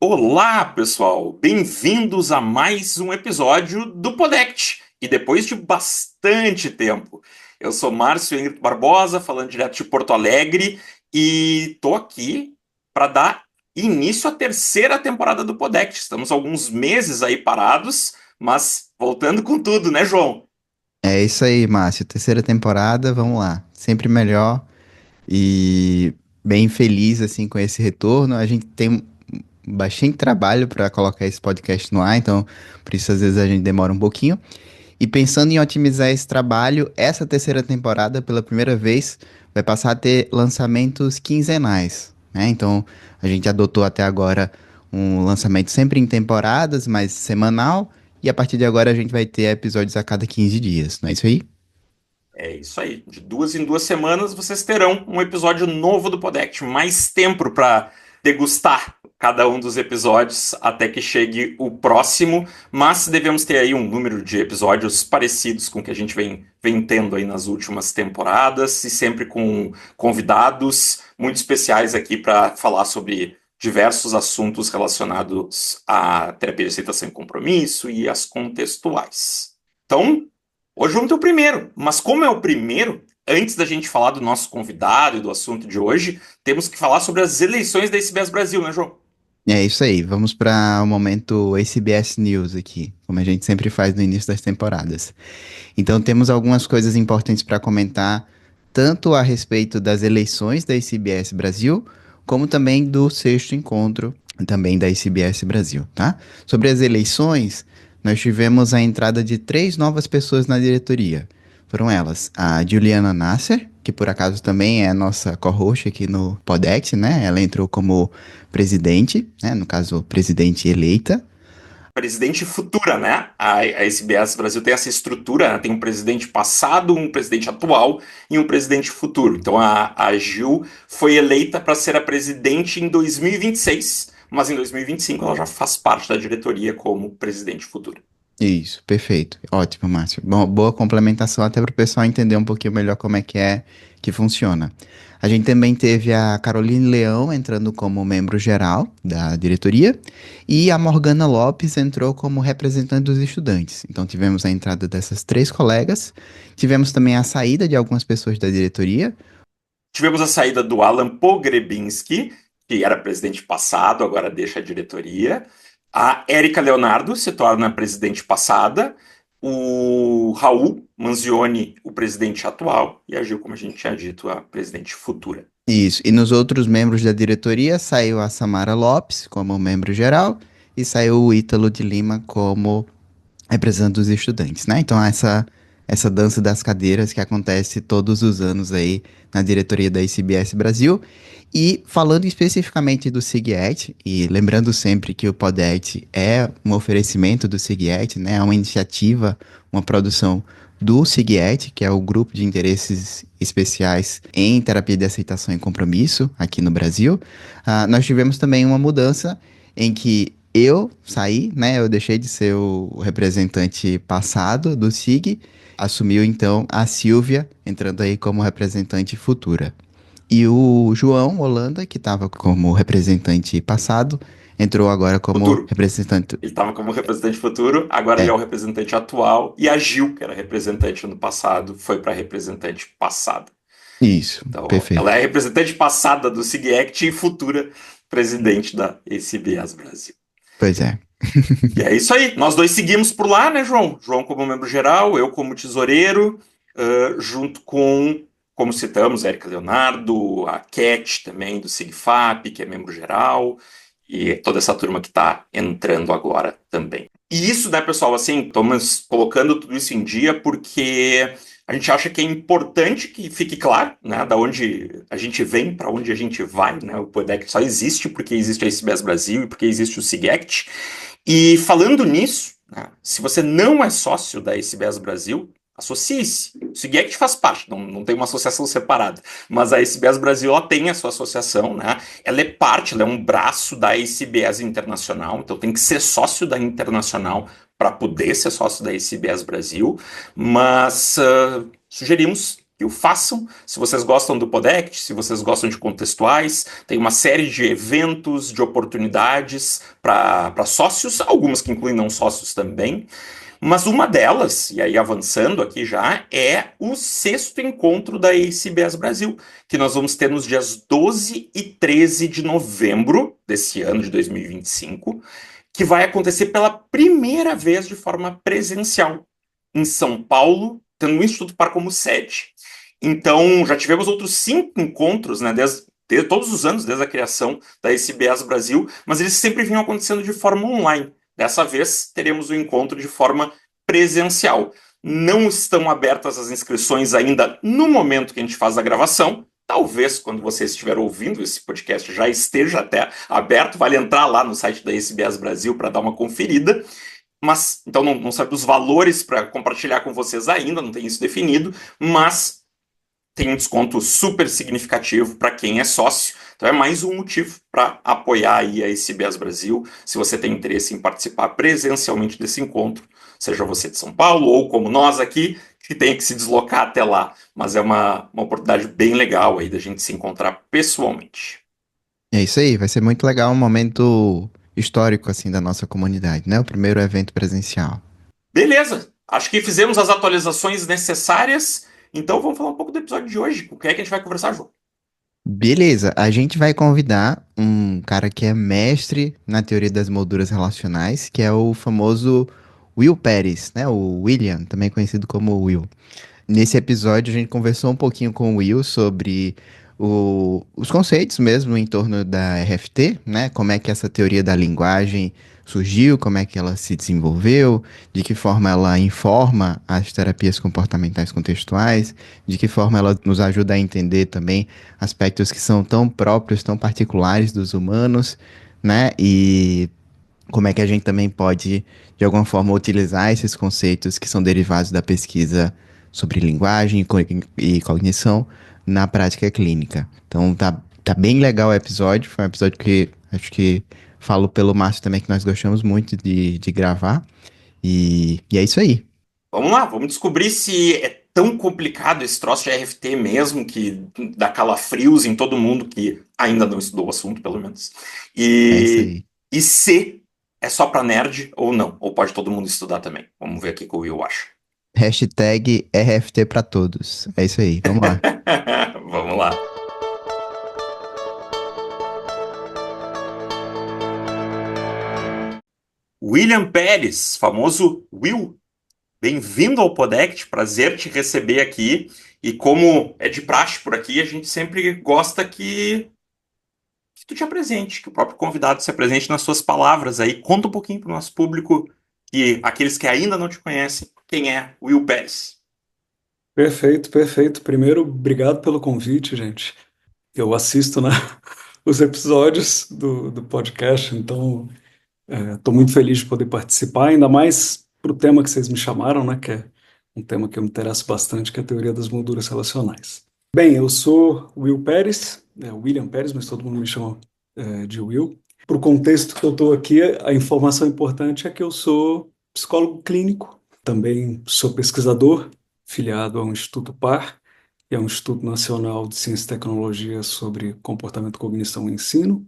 Olá, pessoal! Bem-vindos a mais um episódio do Podect. E depois de bastante tempo, eu sou Márcio Henrique Barbosa, falando direto de Porto Alegre, e tô aqui para dar início à terceira temporada do Podect. Estamos alguns meses aí parados, mas voltando com tudo, né, João? É isso aí, Márcio. Terceira temporada, vamos lá. Sempre melhor e bem feliz assim com esse retorno. A gente tem bastante trabalho para colocar esse podcast no ar, então por isso às vezes a gente demora um pouquinho. E pensando em otimizar esse trabalho, essa terceira temporada, pela primeira vez, vai passar a ter lançamentos quinzenais, né? Então a gente adotou até agora um lançamento sempre em temporadas, mas semanal. E a partir de agora a gente vai ter episódios a cada 15 dias, não é isso aí? É isso aí. De duas em duas semanas vocês terão um episódio novo do Podect. Mais tempo para degustar cada um dos episódios até que chegue o próximo. Mas devemos ter aí um número de episódios parecidos com o que a gente vem tendo aí nas últimas temporadas e sempre com convidados muito especiais aqui para falar sobre diversos assuntos relacionados à terapia de aceitação e compromisso e as contextuais. Então, hoje vamos ter o primeiro, mas como é o primeiro, antes da gente falar do nosso convidado e do assunto de hoje, temos que falar sobre as eleições da SBS Brasil, né, João? É isso aí, vamos para o momento ACBS News aqui, como a gente sempre faz no início das temporadas. Então temos algumas coisas importantes para comentar, tanto a respeito das eleições da ACBS Brasil, como também do sexto encontro também da ACBS Brasil, tá? Sobre as eleições, nós tivemos a entrada de três novas pessoas na diretoria. Foram elas, a Juliana Nasser, que por acaso também é a nossa co-host aqui no Podex, né? Ela entrou como presidente, né? No caso, presidente eleita. Presidente futura, né? A SBS Brasil tem essa estrutura, né? Tem um presidente passado, um presidente atual e um presidente futuro. Então a Gil foi eleita para ser a presidente em 2026, mas em 2025 ela já faz parte da diretoria como presidente futura. Isso, perfeito. Ótimo, Márcio. Bom, boa complementação até para o pessoal entender um pouquinho melhor como é que funciona. A gente também teve a Caroline Leão entrando como membro geral da diretoria e a Morgana Lopes entrou como representante dos estudantes. Então tivemos a entrada dessas três colegas, tivemos também a saída de algumas pessoas da diretoria. Tivemos a saída do Alan Pogrebinski, que era presidente passado, agora deixa a diretoria. A Érica Leonardo se torna presidente passada. O Raul Manzioni, o presidente atual. E a Gil, como a gente tinha dito, a presidente futura. Isso. E nos outros membros da diretoria saiu a Samara Lopes como membro geral e saiu o Ítalo de Lima como representando os estudantes, né? Então, essa dança das cadeiras que acontece todos os anos aí na diretoria da ICBS Brasil. E falando especificamente do SIGET, e lembrando sempre que o Podet é um oferecimento do SIGET, né? É uma iniciativa, uma produção do SIGET, que é o Grupo de Interesses Especiais em Terapia de Aceitação e Compromisso aqui no Brasil. Nós tivemos também uma mudança em que eu saí, né? Eu deixei de ser o representante passado do SIG, assumiu então a Silvia, entrando aí como representante futura. E o João Holanda, que estava como representante passado, entrou agora como Futuro. representante. Ele estava como representante futuro, agora ele é É, o representante atual. E a Gil, que era representante no passado, foi para representante passada. isso, Então, ela perfeito. é representante passada do SIGECT e futura presidente da ACBS Brasil. Pois é. E é isso aí. Nós dois seguimos por lá, né, João? João como membro geral, eu como tesoureiro, junto com, como citamos, Érica Leonardo, a Cat também do SIGFAP, que é membro geral, e toda essa turma que está entrando agora também. E isso, né, pessoal, assim, estamos colocando tudo isso em dia porque a gente acha que é importante que fique claro, né, da onde a gente vem, para onde a gente vai, né, o Podec só existe porque existe a SBS Brasil e porque existe o SIGECT, e falando nisso, né, se você não é sócio da SBS Brasil, associe-se. O SIGECT faz parte, não tem uma associação separada, mas a SBS Brasil ela tem a sua associação, né? Ela é parte, ela é um braço da SBS Internacional, então tem que ser sócio da Internacional para poder ser sócio da SBS Brasil, mas sugerimos que o façam. Se vocês gostam do Podect, se vocês gostam de contextuais, tem uma série de eventos, de oportunidades para sócios, algumas que incluem não sócios também. Mas uma delas, e aí avançando aqui já, é o sexto encontro da ACBS Brasil, que nós vamos ter nos dias 12 e 13 de novembro desse ano de 2025, que vai acontecer pela primeira vez de forma presencial em São Paulo, tendo o Instituto Par como sede. Então, já tivemos outros 5 encontros, né, desde todos os anos, desde a criação da ACBS Brasil, mas eles sempre vinham acontecendo de forma online. Dessa vez, teremos o encontro de forma presencial. Não estão abertas as inscrições ainda no momento que a gente faz a gravação. Talvez, quando você estiver ouvindo esse podcast, já esteja até aberto. Vale entrar lá no site da SBS Brasil para dar uma conferida. Mas, então, não sabe os valores para compartilhar com vocês ainda, não tem isso definido, mas tem um desconto super significativo para quem é sócio. Então é mais um motivo para apoiar aí a SBS Brasil, se você tem interesse em participar presencialmente desse encontro, seja você de São Paulo ou como nós aqui, que tem que se deslocar até lá. Mas é uma oportunidade bem legal aí da gente se encontrar pessoalmente. É isso aí, vai ser muito legal, um momento histórico, assim, da nossa comunidade, né? O primeiro evento presencial. Beleza, acho que fizemos as atualizações necessárias, então vamos falar um pouco do episódio de hoje. Com quem é que a gente vai conversar, João? Beleza, a gente vai convidar um cara que é mestre na teoria das molduras relacionais, que é o famoso Will Pérez, né? O William, também conhecido como Will. Nesse episódio, a gente conversou um pouquinho com o Will sobre os conceitos mesmo em torno da RFT, né? Como é que essa teoria da linguagem surgiu, como é que ela se desenvolveu, de que forma ela informa as terapias comportamentais contextuais, de que forma ela nos ajuda a entender também aspectos que são tão próprios, tão particulares dos humanos, né? E como é que a gente também pode, de alguma forma, utilizar esses conceitos que são derivados da pesquisa sobre linguagem e cognição na prática clínica. Então tá bem legal o episódio, foi um episódio que acho que falo pelo Márcio também que nós gostamos muito de gravar. E é isso aí. Vamos lá, vamos descobrir se é tão complicado esse troço de RFT mesmo, que dá calafrios em todo mundo que ainda não estudou o assunto, pelo menos. É isso E, aí. e se é só pra nerd ou não, ou pode todo mundo estudar também. Vamos ver aqui o que o Will acha. Hashtag RFT pra todos. É isso aí, vamos lá. Vamos lá. William Pérez, famoso Will, bem-vindo ao Podect, prazer te receber aqui. E como é de praxe por aqui, a gente sempre gosta que tu te apresente, que o próprio convidado se apresente nas suas palavras aí. Conta um pouquinho para o nosso público e aqueles que ainda não te conhecem, quem é Will Pérez. Perfeito, perfeito. Primeiro, obrigado pelo convite, gente. Eu assisto, né, os episódios do podcast, então estou muito feliz de poder participar, ainda mais para o tema que vocês me chamaram, né, que é um tema que eu me interesso bastante, que é a teoria das molduras relacionais. Bem, eu sou Will Pérez, William Pérez, mas todo mundo me chama de Will. Para o contexto que eu estou aqui, a informação importante é que eu sou psicólogo clínico, também sou pesquisador, filiado ao Instituto Par, que é um Instituto Nacional de Ciência e Tecnologia sobre comportamento, cognição e ensino.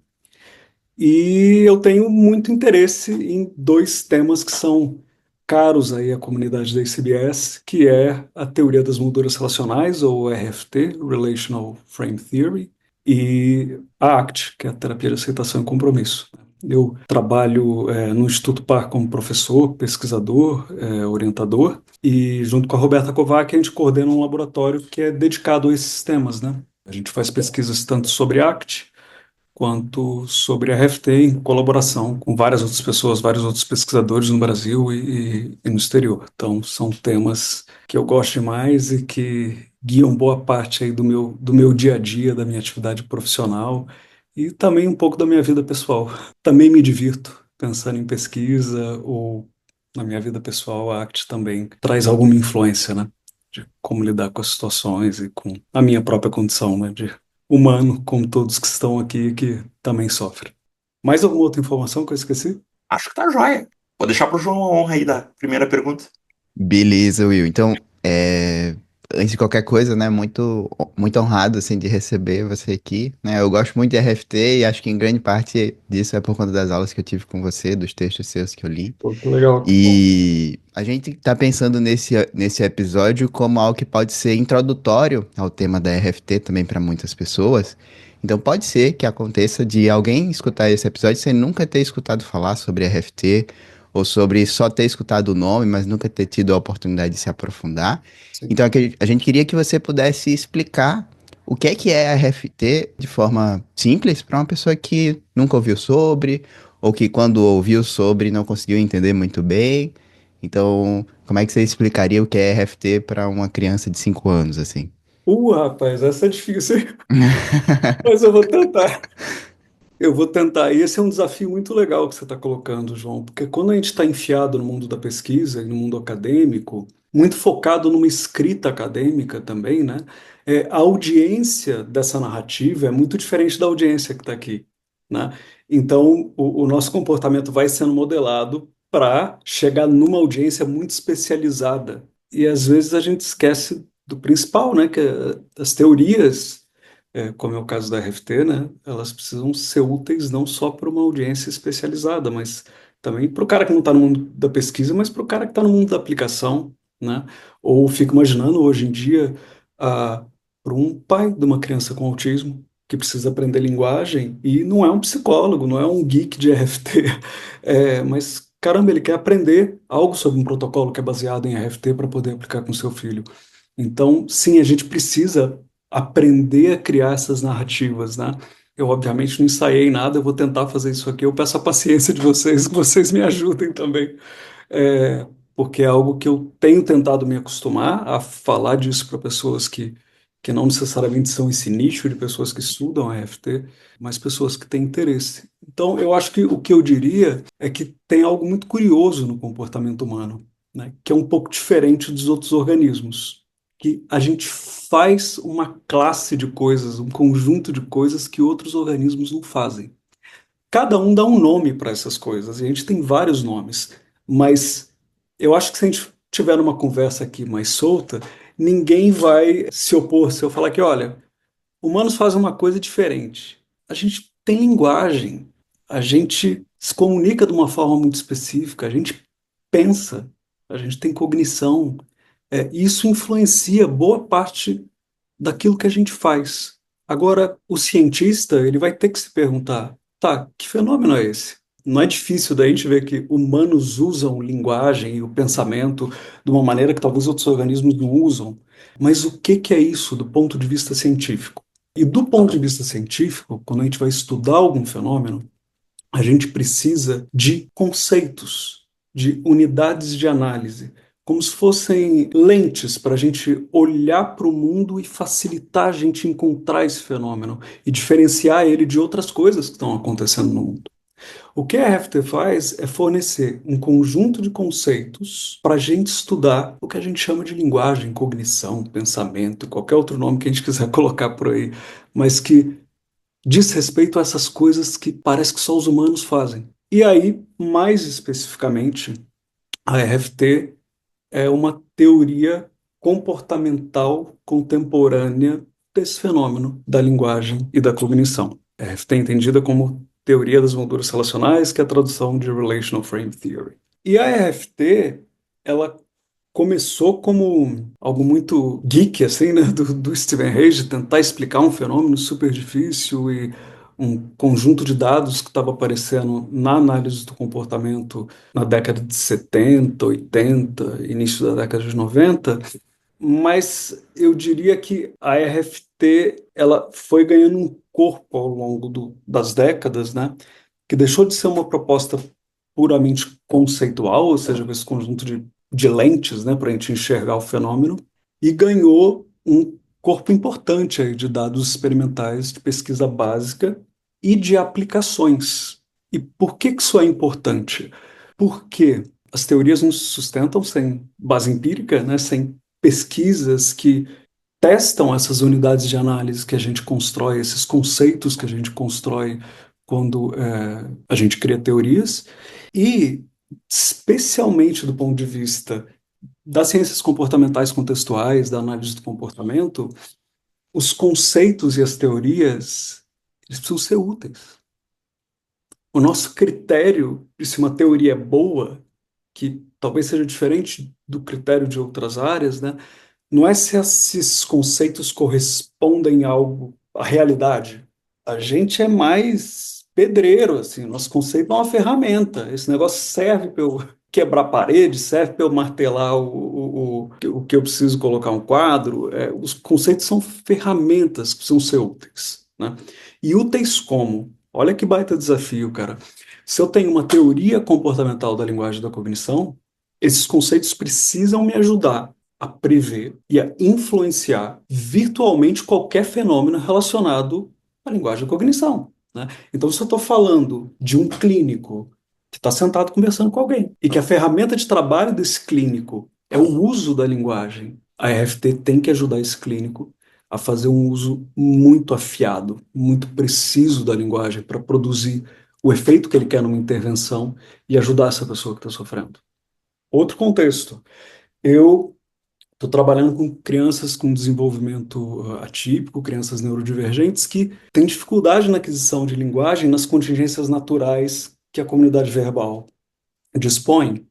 E eu tenho muito interesse em dois temas que são caros aí à comunidade da ICBS, que é a teoria das molduras relacionais, ou RFT, Relational Frame Theory, e a ACT, que é a terapia de aceitação e compromisso. Eu trabalho no Instituto Par como professor, pesquisador, orientador, e junto com a Roberta Kovac a gente coordena um laboratório que é dedicado a esses temas, né? A gente faz pesquisas tanto sobre ACT, quanto sobre a RFT em colaboração com várias outras pessoas, vários outros pesquisadores no Brasil e no exterior. Então, são temas que eu gosto demais e que guiam boa parte aí do meu dia a dia, da minha atividade profissional e também um pouco da minha vida pessoal. Também me divirto pensando em pesquisa ou na minha vida pessoal, a ACT também traz alguma influência, né? De como lidar com as situações e com a minha própria condição, né? De humano, como todos que estão aqui, que também sofrem. Mais alguma outra informação que eu esqueci? Acho que tá joia. Vou deixar pro João a honra aí da primeira pergunta. Beleza, Will. Então, antes de qualquer coisa, né, muito honrado, assim, de receber você aqui, né, eu gosto muito de RFT e acho que em grande parte disso é por conta das aulas que eu tive com você, dos textos seus que eu li. Pô, que legal, que bom. E a gente tá pensando nesse episódio como algo que pode ser introdutório ao tema da RFT também para muitas pessoas. Então pode ser que aconteça de alguém escutar esse episódio sem nunca ter escutado falar sobre RFT, ou sobre só ter escutado o nome, mas nunca ter tido a oportunidade de se aprofundar. Sim. Então a gente queria que você pudesse explicar o que é a RFT de forma simples para uma pessoa que nunca ouviu sobre, ou que quando ouviu sobre não conseguiu entender muito bem. Então, como é que você explicaria o que é RFT para uma criança de 5 anos, assim? Rapaz, essa é difícil, mas eu vou tentar. Eu vou tentar. E esse é um desafio muito legal que você está colocando, João, porque quando a gente está enfiado no mundo da pesquisa e no mundo acadêmico, muito focado numa escrita acadêmica também, né? A audiência dessa narrativa é muito diferente da audiência que está aqui, né? Então, o nosso comportamento vai sendo modelado para chegar numa audiência muito especializada. E às vezes a gente esquece do principal, né? Que é as teorias como é o caso da RFT, né? Elas precisam ser úteis não só para uma audiência especializada, mas também para o cara que não está no mundo da pesquisa, mas para o cara que está no mundo da aplicação, né? Ou fico imaginando hoje em dia para um pai de uma criança com autismo que precisa aprender linguagem e não é um psicólogo, não é um geek de RFT, mas caramba, ele quer aprender algo sobre um protocolo que é baseado em RFT para poder aplicar com seu filho. Então, sim, a gente precisa aprender a criar essas narrativas, né? Eu, obviamente, não ensaiei nada, eu vou tentar fazer isso aqui. Eu peço a paciência de vocês, que vocês me ajudem também, porque é algo que eu tenho tentado me acostumar a falar disso para pessoas que não necessariamente são esse nicho de pessoas que estudam a EFT, mas pessoas que têm interesse. Então, eu acho que o que eu diria é que tem algo muito curioso no comportamento humano, né, que é um pouco diferente dos outros organismos, que a gente faz uma classe de coisas, um conjunto de coisas que outros organismos não fazem. Cada um dá um nome para essas coisas, e a gente tem vários nomes, mas eu acho que se a gente tiver uma conversa aqui mais solta, ninguém vai se opor se eu falar que, olha, humanos fazem uma coisa diferente. A gente tem linguagem, a gente se comunica de uma forma muito específica, a gente pensa, a gente tem cognição. Isso influencia boa parte daquilo que a gente faz. Agora, o cientista, ele vai ter que se perguntar, tá, que fenômeno é esse? Não é difícil da gente ver que humanos usam linguagem e o pensamento de uma maneira que talvez outros organismos não usam. Mas o que que é isso do ponto de vista científico? E do ponto de vista científico, quando a gente vai estudar algum fenômeno, a gente precisa de conceitos, de unidades de análise, como se fossem lentes para a gente olhar para o mundo e facilitar a gente encontrar esse fenômeno e diferenciar ele de outras coisas que estão acontecendo no mundo. O que a FT faz é fornecer um conjunto de conceitos para a gente estudar o que a gente chama de linguagem, cognição, pensamento, qualquer outro nome que a gente quiser colocar por aí, mas que diz respeito a essas coisas que parece que só os humanos fazem. E aí, mais especificamente, a RFT é uma teoria comportamental contemporânea desse fenômeno da linguagem e da cognição. A RFT é entendida como teoria das molduras relacionais, que é a tradução de Relational Frame Theory. E a RFT, ela começou como algo muito geek, assim, né, do Stephen Hayes, de tentar explicar um fenômeno super difícil e um conjunto de dados que estava aparecendo na análise do comportamento na década de 70, 80, início da década de 90, mas eu diria que a RFT ela foi ganhando um corpo ao longo das décadas, né, que deixou de ser uma proposta puramente conceitual, ou seja, com esse conjunto de lentes, né, para a gente enxergar o fenômeno, e ganhou um corpo importante aí de dados experimentais de pesquisa básica e de aplicações. E por que que isso é importante? Porque as teorias não se sustentam sem base empírica, né, sem pesquisas que testam essas unidades de análise que a gente constrói, esses conceitos que a gente constrói quando a gente cria teorias, e especialmente do ponto de vista das ciências comportamentais contextuais, da análise do comportamento, os conceitos e as teorias, eles precisam ser úteis. O nosso critério de se uma teoria é boa, que talvez seja diferente do critério de outras áreas, né? Não é se esses conceitos correspondem a algo, à realidade. A gente é mais pedreiro, assim. O nosso conceito é uma ferramenta. Esse negócio serve para eu quebrar parede, serve para eu martelar o que eu preciso colocar um quadro. Os conceitos são ferramentas que precisam ser úteis, né? E úteis como? Olha que baita desafio, cara. Se eu tenho uma teoria comportamental da linguagem da cognição, esses conceitos precisam me ajudar a prever e a influenciar virtualmente qualquer fenômeno relacionado à linguagem da cognição, né? Então, se eu estou falando de um clínico que está sentado conversando com alguém e que a ferramenta de trabalho desse clínico é o uso da linguagem, a RFT tem que ajudar esse clínico a fazer um uso muito afiado, muito preciso da linguagem para produzir o efeito que ele quer numa intervenção e ajudar essa pessoa que está sofrendo. Outro contexto. Eu estou trabalhando com crianças com desenvolvimento atípico, crianças neurodivergentes que têm dificuldade na aquisição de linguagem nas contingências naturais que a comunidade verbal dispõe.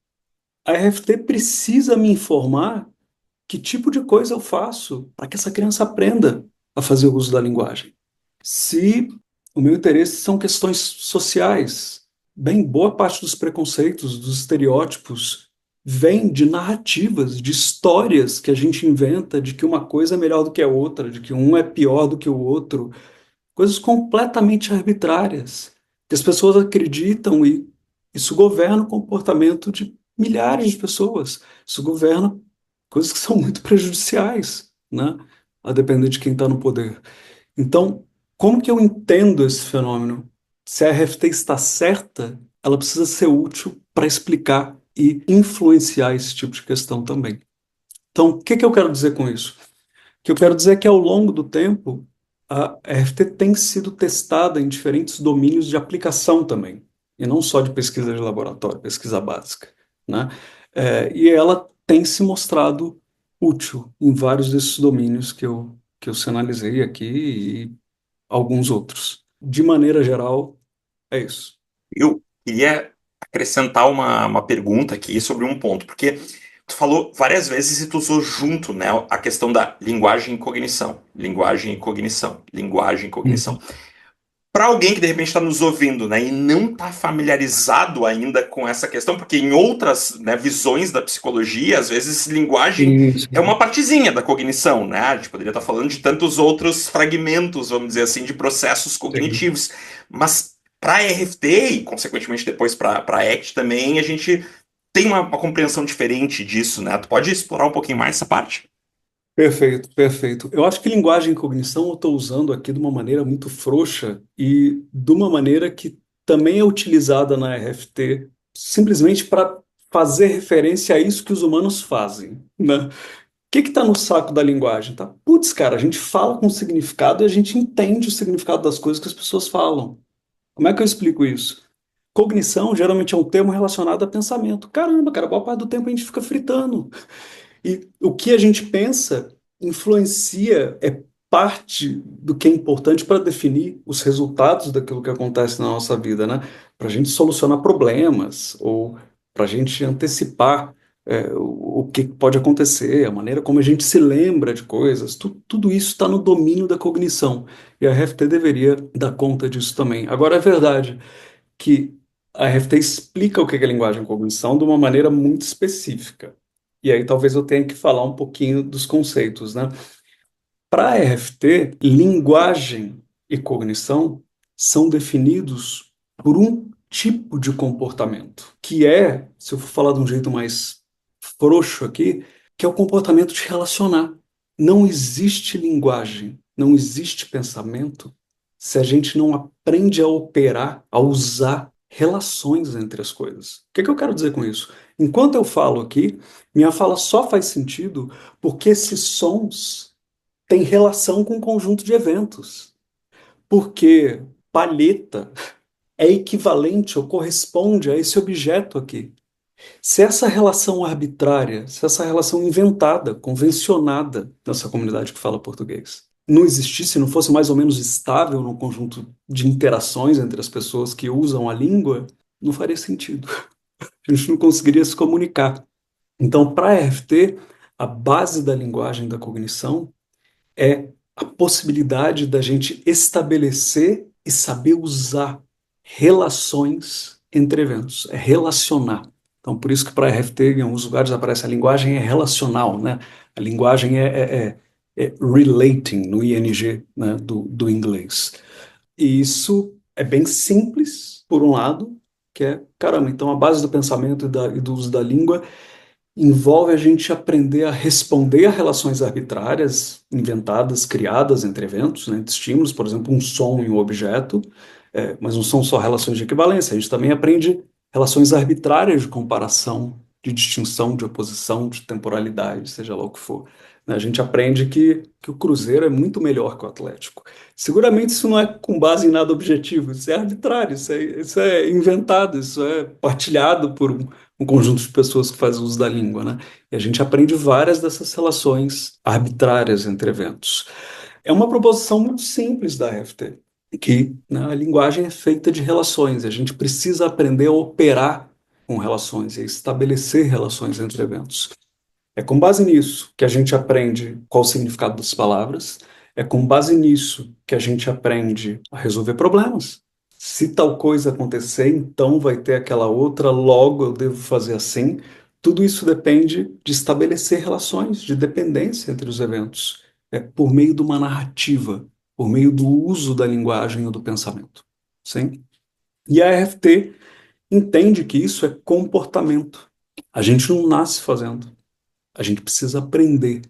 A RFT precisa me informar que tipo de coisa eu faço para que essa criança aprenda a fazer o uso da linguagem. Se o meu interesse são questões sociais, bem, boa parte dos preconceitos, dos estereótipos, vem de narrativas, de histórias que a gente inventa de que uma coisa é melhor do que a outra, de que um é pior do que o outro, coisas completamente arbitrárias, que as pessoas acreditam e isso governa o comportamento de milhares de pessoas. Isso governa coisas que são muito prejudiciais, né? A depender de quem está no poder. Então, como que eu entendo esse fenômeno? Se a RFT está certa, ela precisa ser útil para explicar e influenciar esse tipo de questão também. Então, o que que eu quero dizer com isso? O que eu quero dizer é que ao longo do tempo, a RFT tem sido testada em diferentes domínios de aplicação também, e não só de pesquisa de laboratório, pesquisa básica, né? E ela tem se mostrado útil em vários desses domínios que eu sinalizei aqui e alguns outros. De maneira geral, é isso. Eu queria acrescentar uma pergunta aqui sobre um ponto, porque tu falou várias vezes e tu usou junto, né, a questão da linguagem e cognição, linguagem e cognição, linguagem e cognição. Uhum. Para alguém que de repente está nos ouvindo, né, e não está familiarizado ainda com essa questão, porque em outras, né, visões da psicologia, às vezes linguagem Isso. é uma partezinha da cognição, né? A gente poderia estar falando de tantos outros fragmentos, vamos dizer assim, de processos Sim. cognitivos. Mas para RFT e, consequentemente, depois para ACT também, a gente tem uma compreensão diferente disso, né? Tu pode explorar um pouquinho mais essa parte? Perfeito, perfeito. Eu acho que linguagem e cognição eu estou usando aqui de uma maneira muito frouxa e de uma maneira que também é utilizada na RFT simplesmente para fazer referência a isso que os humanos fazem, né? O que está no saco da linguagem? Tá? Putz, cara, a gente fala com significado e a gente entende o significado das coisas que as pessoas falam. Como é que eu explico isso? Cognição geralmente é um termo relacionado a pensamento. Caramba, cara, boa parte do tempo a gente fica fritando. E o que a gente pensa influencia, é parte do que é importante para definir os resultados daquilo que acontece na nossa vida, né? Para a gente solucionar problemas ou para a gente antecipar o que pode acontecer, a maneira como a gente se lembra de coisas, tudo isso está no domínio da cognição. E a RFT deveria dar conta disso também. Agora, é verdade que a RFT explica o que é linguagem e cognição de uma maneira muito específica. E aí talvez eu tenha que falar um pouquinho dos conceitos, né? Para a RFT, linguagem e cognição são definidos por um tipo de comportamento, que é, se eu for falar de um jeito mais frouxo aqui, que é o comportamento de relacionar. Não existe linguagem, não existe pensamento se a gente não aprende a operar, a usar relações entre as coisas. O que eu quero dizer com isso? Enquanto eu falo aqui, minha fala só faz sentido porque esses sons têm relação com um conjunto de eventos. Porque palheta é equivalente ou corresponde a esse objeto aqui. Se essa relação arbitrária, se essa relação inventada, convencionada nessa comunidade que fala português, não existisse, não fosse mais ou menos estável no conjunto de interações entre as pessoas que usam a língua, não faria sentido. A gente não conseguiria se comunicar. Então, para a RFT, a base da linguagem da cognição é a possibilidade da gente estabelecer e saber usar relações entre eventos, é relacionar. Então, por isso que para a RFT, em alguns lugares aparece a linguagem é relacional, né? A linguagem é relating, no ING, né, do inglês. E isso é bem simples, por um lado, que é, caramba, então a base do pensamento e do uso da língua envolve a gente aprender a responder a relações arbitrárias, inventadas, criadas entre eventos, né, entre estímulos, por exemplo, um som e um objeto, mas não são só relações de equivalência, a gente também aprende relações arbitrárias de comparação, de distinção, de oposição, de temporalidade, seja lá o que for. Né. A gente aprende que o Cruzeiro é muito melhor que o Atlético. Seguramente isso não é com base em nada objetivo, isso é arbitrário, isso é inventado, isso é partilhado por um conjunto de pessoas que fazem uso da língua, né? E a gente aprende várias dessas relações arbitrárias entre eventos. É uma proposição muito simples da RFT, que, né, a linguagem é feita de relações, a gente precisa aprender a operar com relações e a estabelecer relações entre eventos. É com base nisso que a gente aprende qual o significado das palavras, é com base nisso que a gente aprende a resolver problemas. Se tal coisa acontecer, então vai ter aquela outra, logo eu devo fazer assim. Tudo isso depende de estabelecer relações de dependência entre os eventos, por meio de uma narrativa, por meio do uso da linguagem ou do pensamento. Sim? E a RFT entende que isso é comportamento. A gente não nasce fazendo. A gente precisa aprender.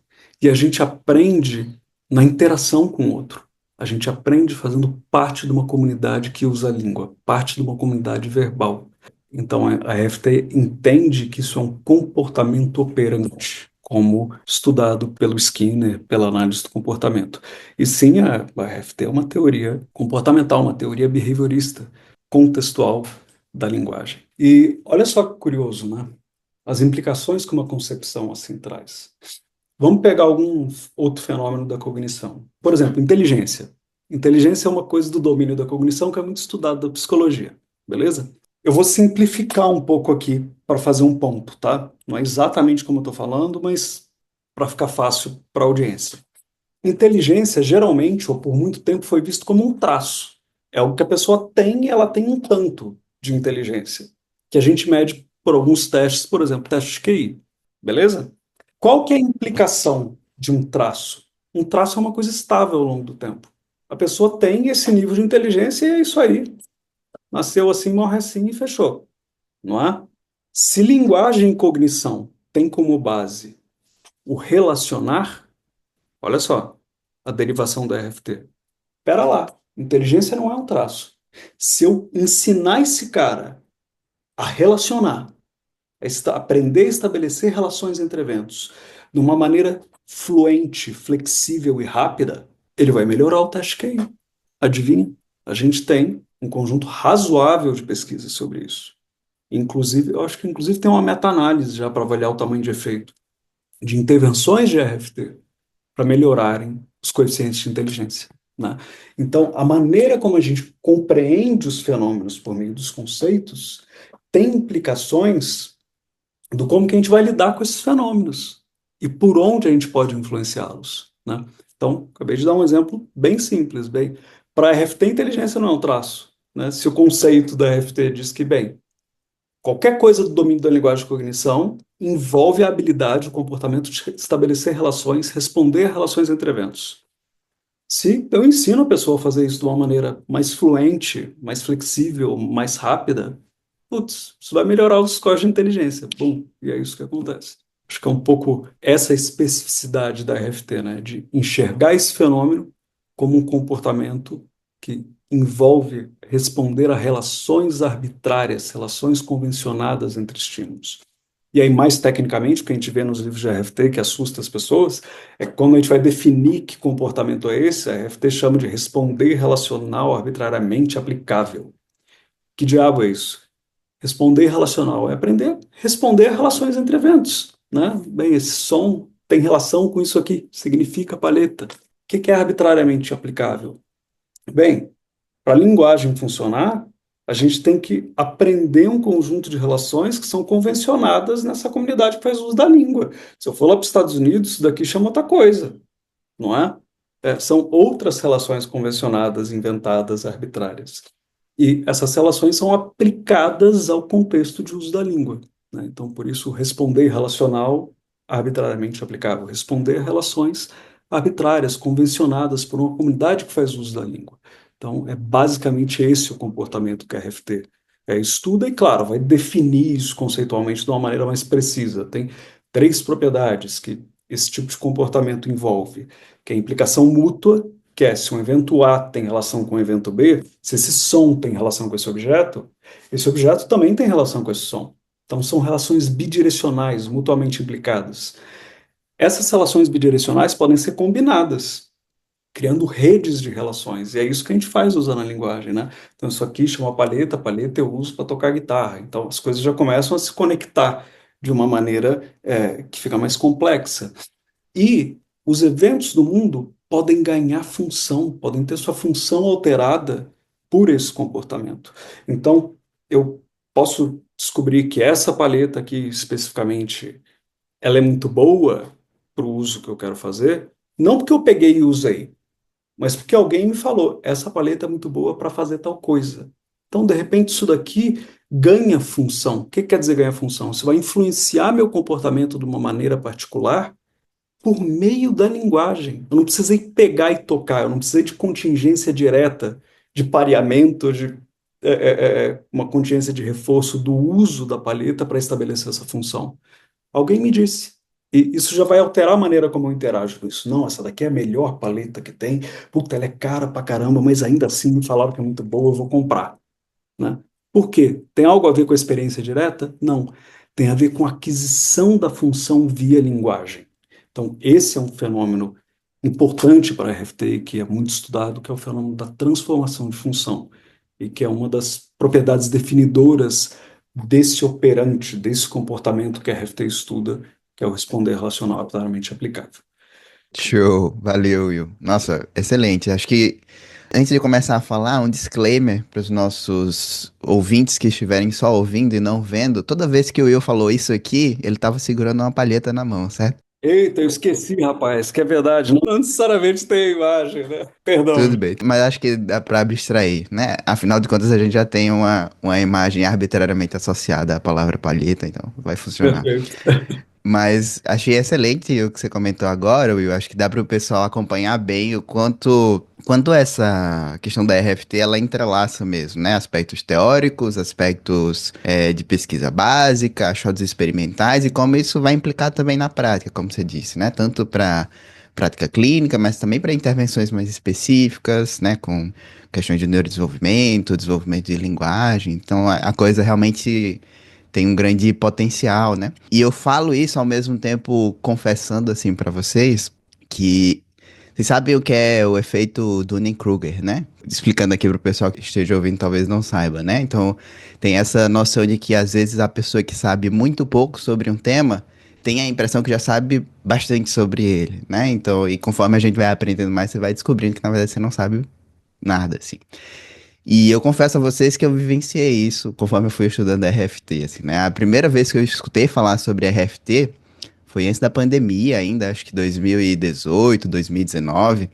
E a gente aprende na interação com o outro. A gente aprende fazendo parte de uma comunidade que usa a língua, parte de uma comunidade verbal. Então a FT entende que isso é um comportamento operante, como estudado pelo Skinner, pela análise do comportamento. E sim, a FT é uma teoria comportamental, uma teoria behaviorista, contextual da linguagem. E olha só que curioso, né? As implicações que uma concepção assim traz. Vamos pegar algum outro fenômeno da cognição. Por exemplo, inteligência. Inteligência é uma coisa do domínio da cognição que é muito estudado da psicologia, beleza? Eu vou simplificar um pouco aqui para fazer um ponto, tá? Não é exatamente como eu estou falando, mas para ficar fácil para a audiência. Inteligência, geralmente, ou por muito tempo, foi visto como um traço. É algo que a pessoa tem e ela tem um tanto de inteligência, que a gente mede por alguns testes, por exemplo, teste de QI, beleza? Qual que é a implicação de um traço? Um traço é uma coisa estável ao longo do tempo. A pessoa tem esse nível de inteligência e é isso aí. Nasceu assim, morre assim e fechou, não é? Se linguagem e cognição tem como base o relacionar, olha só, a derivação da RFT. Pera lá, inteligência não é um traço. Se eu ensinar esse cara a relacionar, aprender a estabelecer relações entre eventos de uma maneira fluente, flexível e rápida, ele vai melhorar o teste QI. Adivinha? A gente tem um conjunto razoável de pesquisas sobre isso. Inclusive, eu acho que inclusive tem uma meta-análise já para avaliar o tamanho de efeito de intervenções de RFT para melhorarem os coeficientes de inteligência, né? Então, a maneira como a gente compreende os fenômenos por meio dos conceitos tem implicações do como que a gente vai lidar com esses fenômenos e por onde a gente pode influenciá-los, né? Então, acabei de dar um exemplo bem simples, bem, para a RFT, inteligência não é um traço, né? Se o conceito da RFT diz que, bem, qualquer coisa do domínio da linguagem de cognição envolve a habilidade, o comportamento de estabelecer relações, responder a relações entre eventos. Se eu ensino a pessoa a fazer isso de uma maneira mais fluente, mais flexível, mais rápida, putz, isso vai melhorar os scores de inteligência. Bom, e é isso que acontece. Acho que é um pouco essa especificidade da RFT, né? De enxergar esse fenômeno como um comportamento que envolve responder a relações arbitrárias, relações convencionadas entre estímulos. E aí, mais tecnicamente, o que a gente vê nos livros de RFT, que assusta as pessoas, é que quando a gente vai definir que comportamento é esse, a RFT chama de responder relacional arbitrariamente aplicável. Que diabo é isso? Responder relacional é aprender a responder a relações entre eventos, né? Bem, esse som tem relação com isso aqui, significa palheta. O que é arbitrariamente aplicável? Bem, para a linguagem funcionar, a gente tem que aprender um conjunto de relações que são convencionadas nessa comunidade que faz uso da língua. Se eu for lá para os Estados Unidos, isso daqui chama outra coisa, não é? São outras relações convencionadas, inventadas, arbitrárias. E essas relações são aplicadas ao contexto de uso da língua, né? Então, por isso, responder relacional, arbitrariamente aplicável. Responder a relações arbitrárias, convencionadas por uma comunidade que faz uso da língua. Então, é basicamente esse o comportamento que a RFT estuda e, claro, vai definir isso conceitualmente de uma maneira mais precisa. Tem 3 propriedades que esse tipo de comportamento envolve, que é a implicação mútua, que é se um evento A tem relação com o evento B, se esse som tem relação com esse objeto também tem relação com esse som. Então, são relações bidirecionais, mutuamente implicadas. Essas relações bidirecionais podem ser combinadas, criando redes de relações. E é isso que a gente faz usando a linguagem, né? Então, isso aqui chama palheta eu uso para tocar guitarra. Então, as coisas já começam a se conectar de uma maneira que fica mais complexa. E os eventos do mundo podem ganhar função, podem ter sua função alterada por esse comportamento. Então, eu posso descobrir que essa palheta aqui, especificamente, ela é muito boa para o uso que eu quero fazer, não porque eu peguei e usei, mas porque alguém me falou, essa palheta é muito boa para fazer tal coisa. Então, de repente, isso daqui ganha função. O que quer dizer ganha função? Isso vai influenciar meu comportamento de uma maneira particular por meio da linguagem. Eu não precisei pegar e tocar, eu não precisei de contingência direta, de pareamento, de uma contingência de reforço do uso da palheta para estabelecer essa função. Alguém me disse. E isso já vai alterar a maneira como eu interajo com isso. Não, essa daqui é a melhor paleta que tem. Puta, ela é cara pra caramba, mas ainda assim me falaram que é muito boa, eu vou comprar, né? Por quê? Tem algo a ver com a experiência direta? Não. Tem a ver com a aquisição da função via linguagem. Então, esse é um fenômeno importante para a RFT, que é muito estudado, que é o fenômeno da transformação de função, e que é uma das propriedades definidoras desse operante, desse comportamento que a RFT estuda, que é o responder relacional arbitrariamente aplicável. Show, valeu, Will. Nossa, excelente. Acho que antes de começar a falar, um disclaimer para os nossos ouvintes que estiverem só ouvindo e não vendo. Toda vez que o Will falou isso aqui, ele estava segurando uma palheta na mão, certo? Eita, eu esqueci, rapaz, que é verdade, não necessariamente tem imagem, né? Perdão. Tudo bem, mas acho que dá para abstrair, né? Afinal de contas, a gente já tem uma imagem arbitrariamente associada à palavra palheta, então vai funcionar. Perfeito. Mas achei excelente o que você comentou agora, Will. Acho que dá para o pessoal acompanhar bem o quanto essa questão da RFT ela entrelaça mesmo, né? Aspectos teóricos, aspectos de pesquisa básica, achados experimentais e como isso vai implicar também na prática, como você disse, né? Tanto para prática clínica, mas também para intervenções mais específicas, né? Com questões de neurodesenvolvimento, desenvolvimento de linguagem. Então a coisa realmente tem um grande potencial, né? E eu falo isso ao mesmo tempo confessando assim pra vocês que vocês sabem o que é o efeito Dunning-Kruger, né? Explicando aqui pro pessoal que esteja ouvindo, talvez não saiba, né? Então, tem essa noção de que às vezes a pessoa que sabe muito pouco sobre um tema tem a impressão que já sabe bastante sobre ele, né? Então, e conforme a gente vai aprendendo mais, você vai descobrindo que na verdade você não sabe nada, assim. E eu confesso a vocês que eu vivenciei isso conforme eu fui estudando RFT, assim, né? A primeira vez que eu escutei falar sobre RFT foi antes da pandemia ainda, acho que 2018, 2019.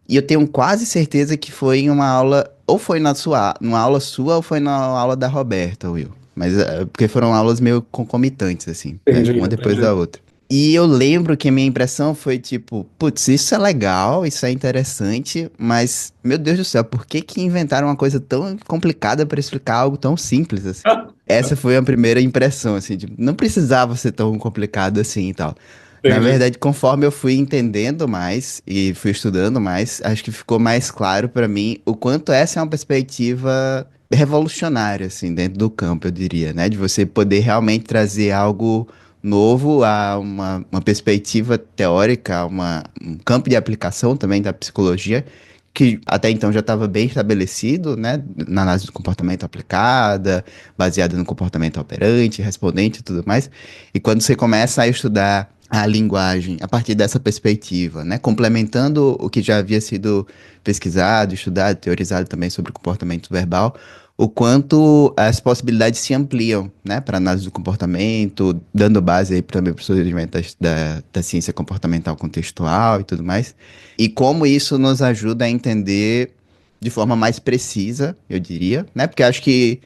E eu tenho quase certeza que foi em uma aula, ou foi numa aula sua, ou foi na aula da Roberta, Will. Mas porque foram aulas meio concomitantes, assim, né? Entendi, Uma depois da entendi. outra. E eu lembro que a minha impressão foi tipo, putz, isso é legal, isso é interessante, mas, meu Deus do céu, por que que inventaram uma coisa tão complicada para explicar algo tão simples, assim? Essa foi a primeira impressão, assim, tipo, não precisava ser tão complicado assim e tal. Na Entendi. verdade, conforme eu fui entendendo mais e fui estudando mais, acho que ficou mais claro para mim o quanto essa é uma perspectiva revolucionária, assim, dentro do campo, eu diria, né? De você poder realmente trazer algo novo a uma perspectiva teórica, um campo de aplicação também da psicologia, que até então já estava bem estabelecido, né, na análise do comportamento aplicada, baseada no comportamento operante, respondente e tudo mais. E quando você começa a estudar a linguagem a partir dessa perspectiva, né, complementando o que já havia sido pesquisado, estudado, teorizado também sobre o comportamento verbal, o quanto as possibilidades se ampliam, né, para análise do comportamento, dando base aí também para o surgimento da ciência comportamental contextual e tudo mais, e como isso nos ajuda a entender de forma mais precisa, eu diria, né, porque acho que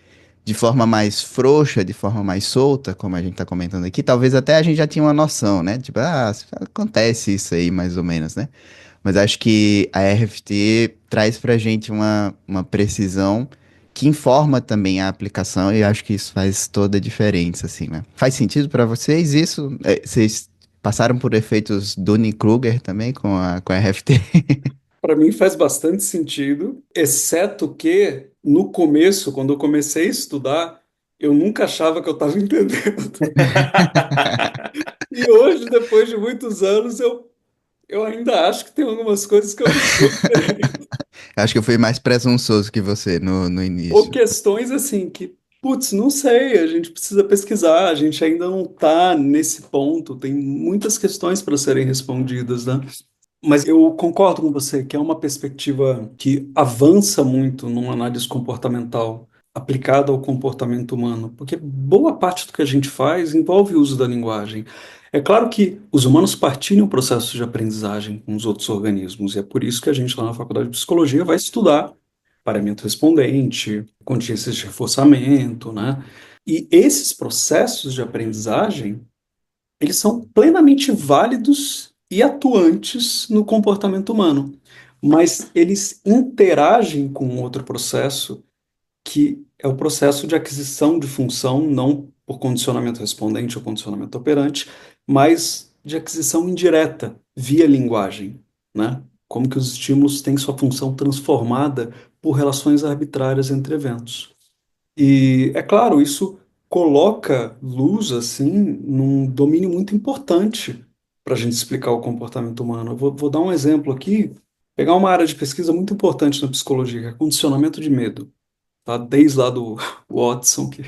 de forma mais frouxa, de forma mais solta, como a gente está comentando aqui, talvez até a gente já tinha uma noção, né, tipo, acontece isso aí mais ou menos, né, mas acho que a RFT traz para a gente uma precisão que informa também a aplicação e acho que isso faz toda a diferença, assim, né? Faz sentido para vocês isso? Vocês passaram por efeitos Dunning-Kruger também com a RFT? Para mim faz bastante sentido, exceto que no começo, quando eu comecei a estudar, eu nunca achava que eu estava entendendo. E hoje, depois de muitos anos, eu ainda acho que tem algumas coisas que eu não estou entendendo. Acho que eu fui mais presunçoso que você no Ou início. questões assim que, putz, não sei, a gente precisa pesquisar, a gente ainda não está nesse ponto, tem muitas questões para serem respondidas, né? Mas eu concordo com você que é uma perspectiva que avança muito numa análise comportamental aplicada ao comportamento humano, porque boa parte do que a gente faz envolve o uso da linguagem. É claro que os humanos partilham o processo de aprendizagem com os outros organismos, e é por isso que a gente lá na Faculdade de Psicologia vai estudar pareamento respondente, contingências de reforçamento, né? E esses processos de aprendizagem eles são plenamente válidos e atuantes no comportamento humano, mas eles interagem com outro processo que é o processo de aquisição de função, não por condicionamento respondente ou condicionamento operante, mas de aquisição indireta, via linguagem, né? Como que os estímulos têm sua função transformada por relações arbitrárias entre eventos. E, é claro, isso coloca luz, assim, num domínio muito importante para a gente explicar o comportamento humano. Eu vou dar um exemplo aqui, pegar uma área de pesquisa muito importante na psicologia, que é condicionamento de medo, tá? Desde lá do Watson, que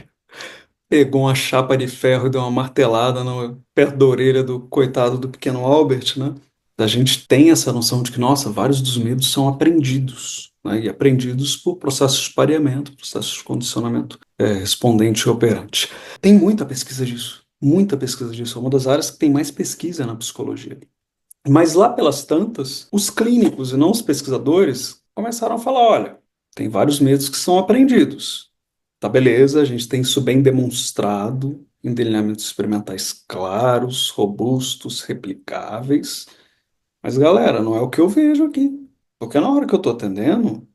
pegou uma chapa de ferro e deu uma martelada no, perto da orelha do coitado do pequeno Albert, né? A gente tem essa noção de que, nossa, vários dos medos são aprendidos, né? E aprendidos por processos de pareamento, processos de condicionamento respondente e operante. Tem muita pesquisa disso, muita pesquisa disso. É uma das áreas que tem mais pesquisa na psicologia. Mas lá pelas tantas, os clínicos e não os pesquisadores começaram a falar: olha, tem vários medos que são aprendidos. Tá, beleza, a gente tem isso bem demonstrado em delineamentos experimentais claros, robustos, replicáveis. Mas, galera, não é o que eu vejo aqui. Porque na hora que eu tô atendendo,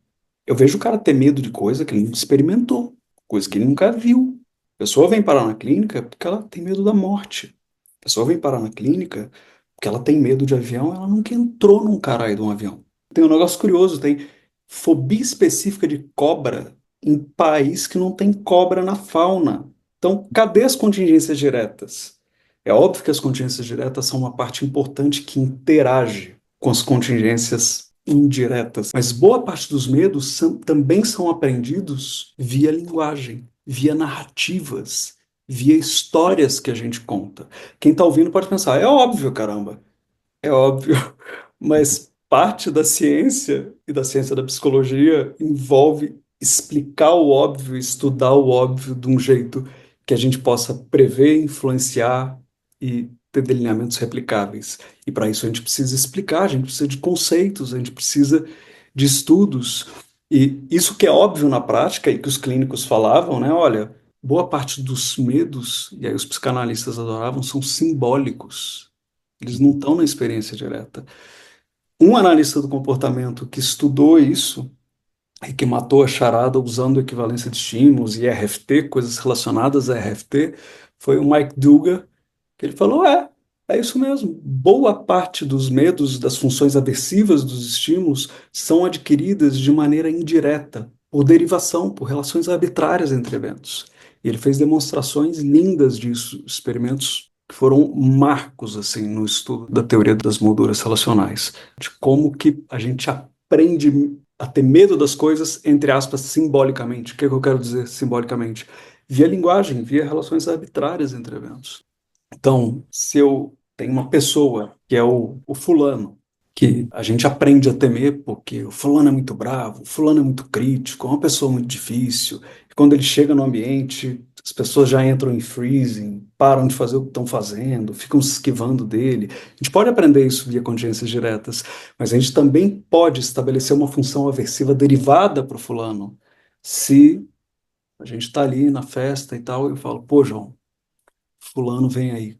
eu vejo o cara ter medo de coisa que ele nunca experimentou, coisa que ele nunca viu. A pessoa vem parar na clínica porque ela tem medo da morte. A pessoa vem parar na clínica porque ela tem medo de avião, ela nunca entrou num caralho de um avião. Tem um negócio curioso, tem fobia específica de cobra em país que não tem cobra na fauna. Então, cadê as contingências diretas? É óbvio que as contingências diretas são uma parte importante que interage com as contingências indiretas, mas boa parte dos medos também são aprendidos via linguagem, via narrativas, via histórias que a gente conta. Quem está ouvindo pode pensar, é óbvio, caramba, é óbvio, mas parte da ciência e da ciência da psicologia envolve explicar o óbvio, estudar o óbvio de um jeito que a gente possa prever, influenciar e ter delineamentos replicáveis. E para isso a gente precisa explicar, a gente precisa de conceitos, a gente precisa de estudos. E isso que é óbvio na prática e que os clínicos falavam, né? Olha, boa parte dos medos, e aí os psicanalistas adoravam, são simbólicos. Eles não estão na experiência direta. Um analista do comportamento que estudou isso e que matou a charada usando equivalência de estímulos e RFT, coisas relacionadas a RFT, foi o Mike Duga, que ele falou, é isso mesmo. Boa parte dos medos das funções aversivas dos estímulos são adquiridas de maneira indireta, por derivação, por relações arbitrárias entre eventos. E ele fez demonstrações lindas disso, experimentos que foram marcos assim no estudo da teoria das molduras relacionais, de como que a gente aprende a ter medo das coisas, entre aspas, simbolicamente. O que eu quero dizer simbolicamente? Via linguagem, via relações arbitrárias entre eventos. Então, se eu tenho uma pessoa que é o fulano, que a gente aprende a temer porque o fulano é muito bravo, o fulano é muito crítico, é uma pessoa muito difícil, e quando ele chega no ambiente, as pessoas já entram em freezing, param de fazer o que estão fazendo, ficam se esquivando dele. A gente pode aprender isso via contingências diretas, mas a gente também pode estabelecer uma função aversiva derivada para o fulano. Se a gente está ali na festa e tal, eu falo, pô, João, fulano vem aí, o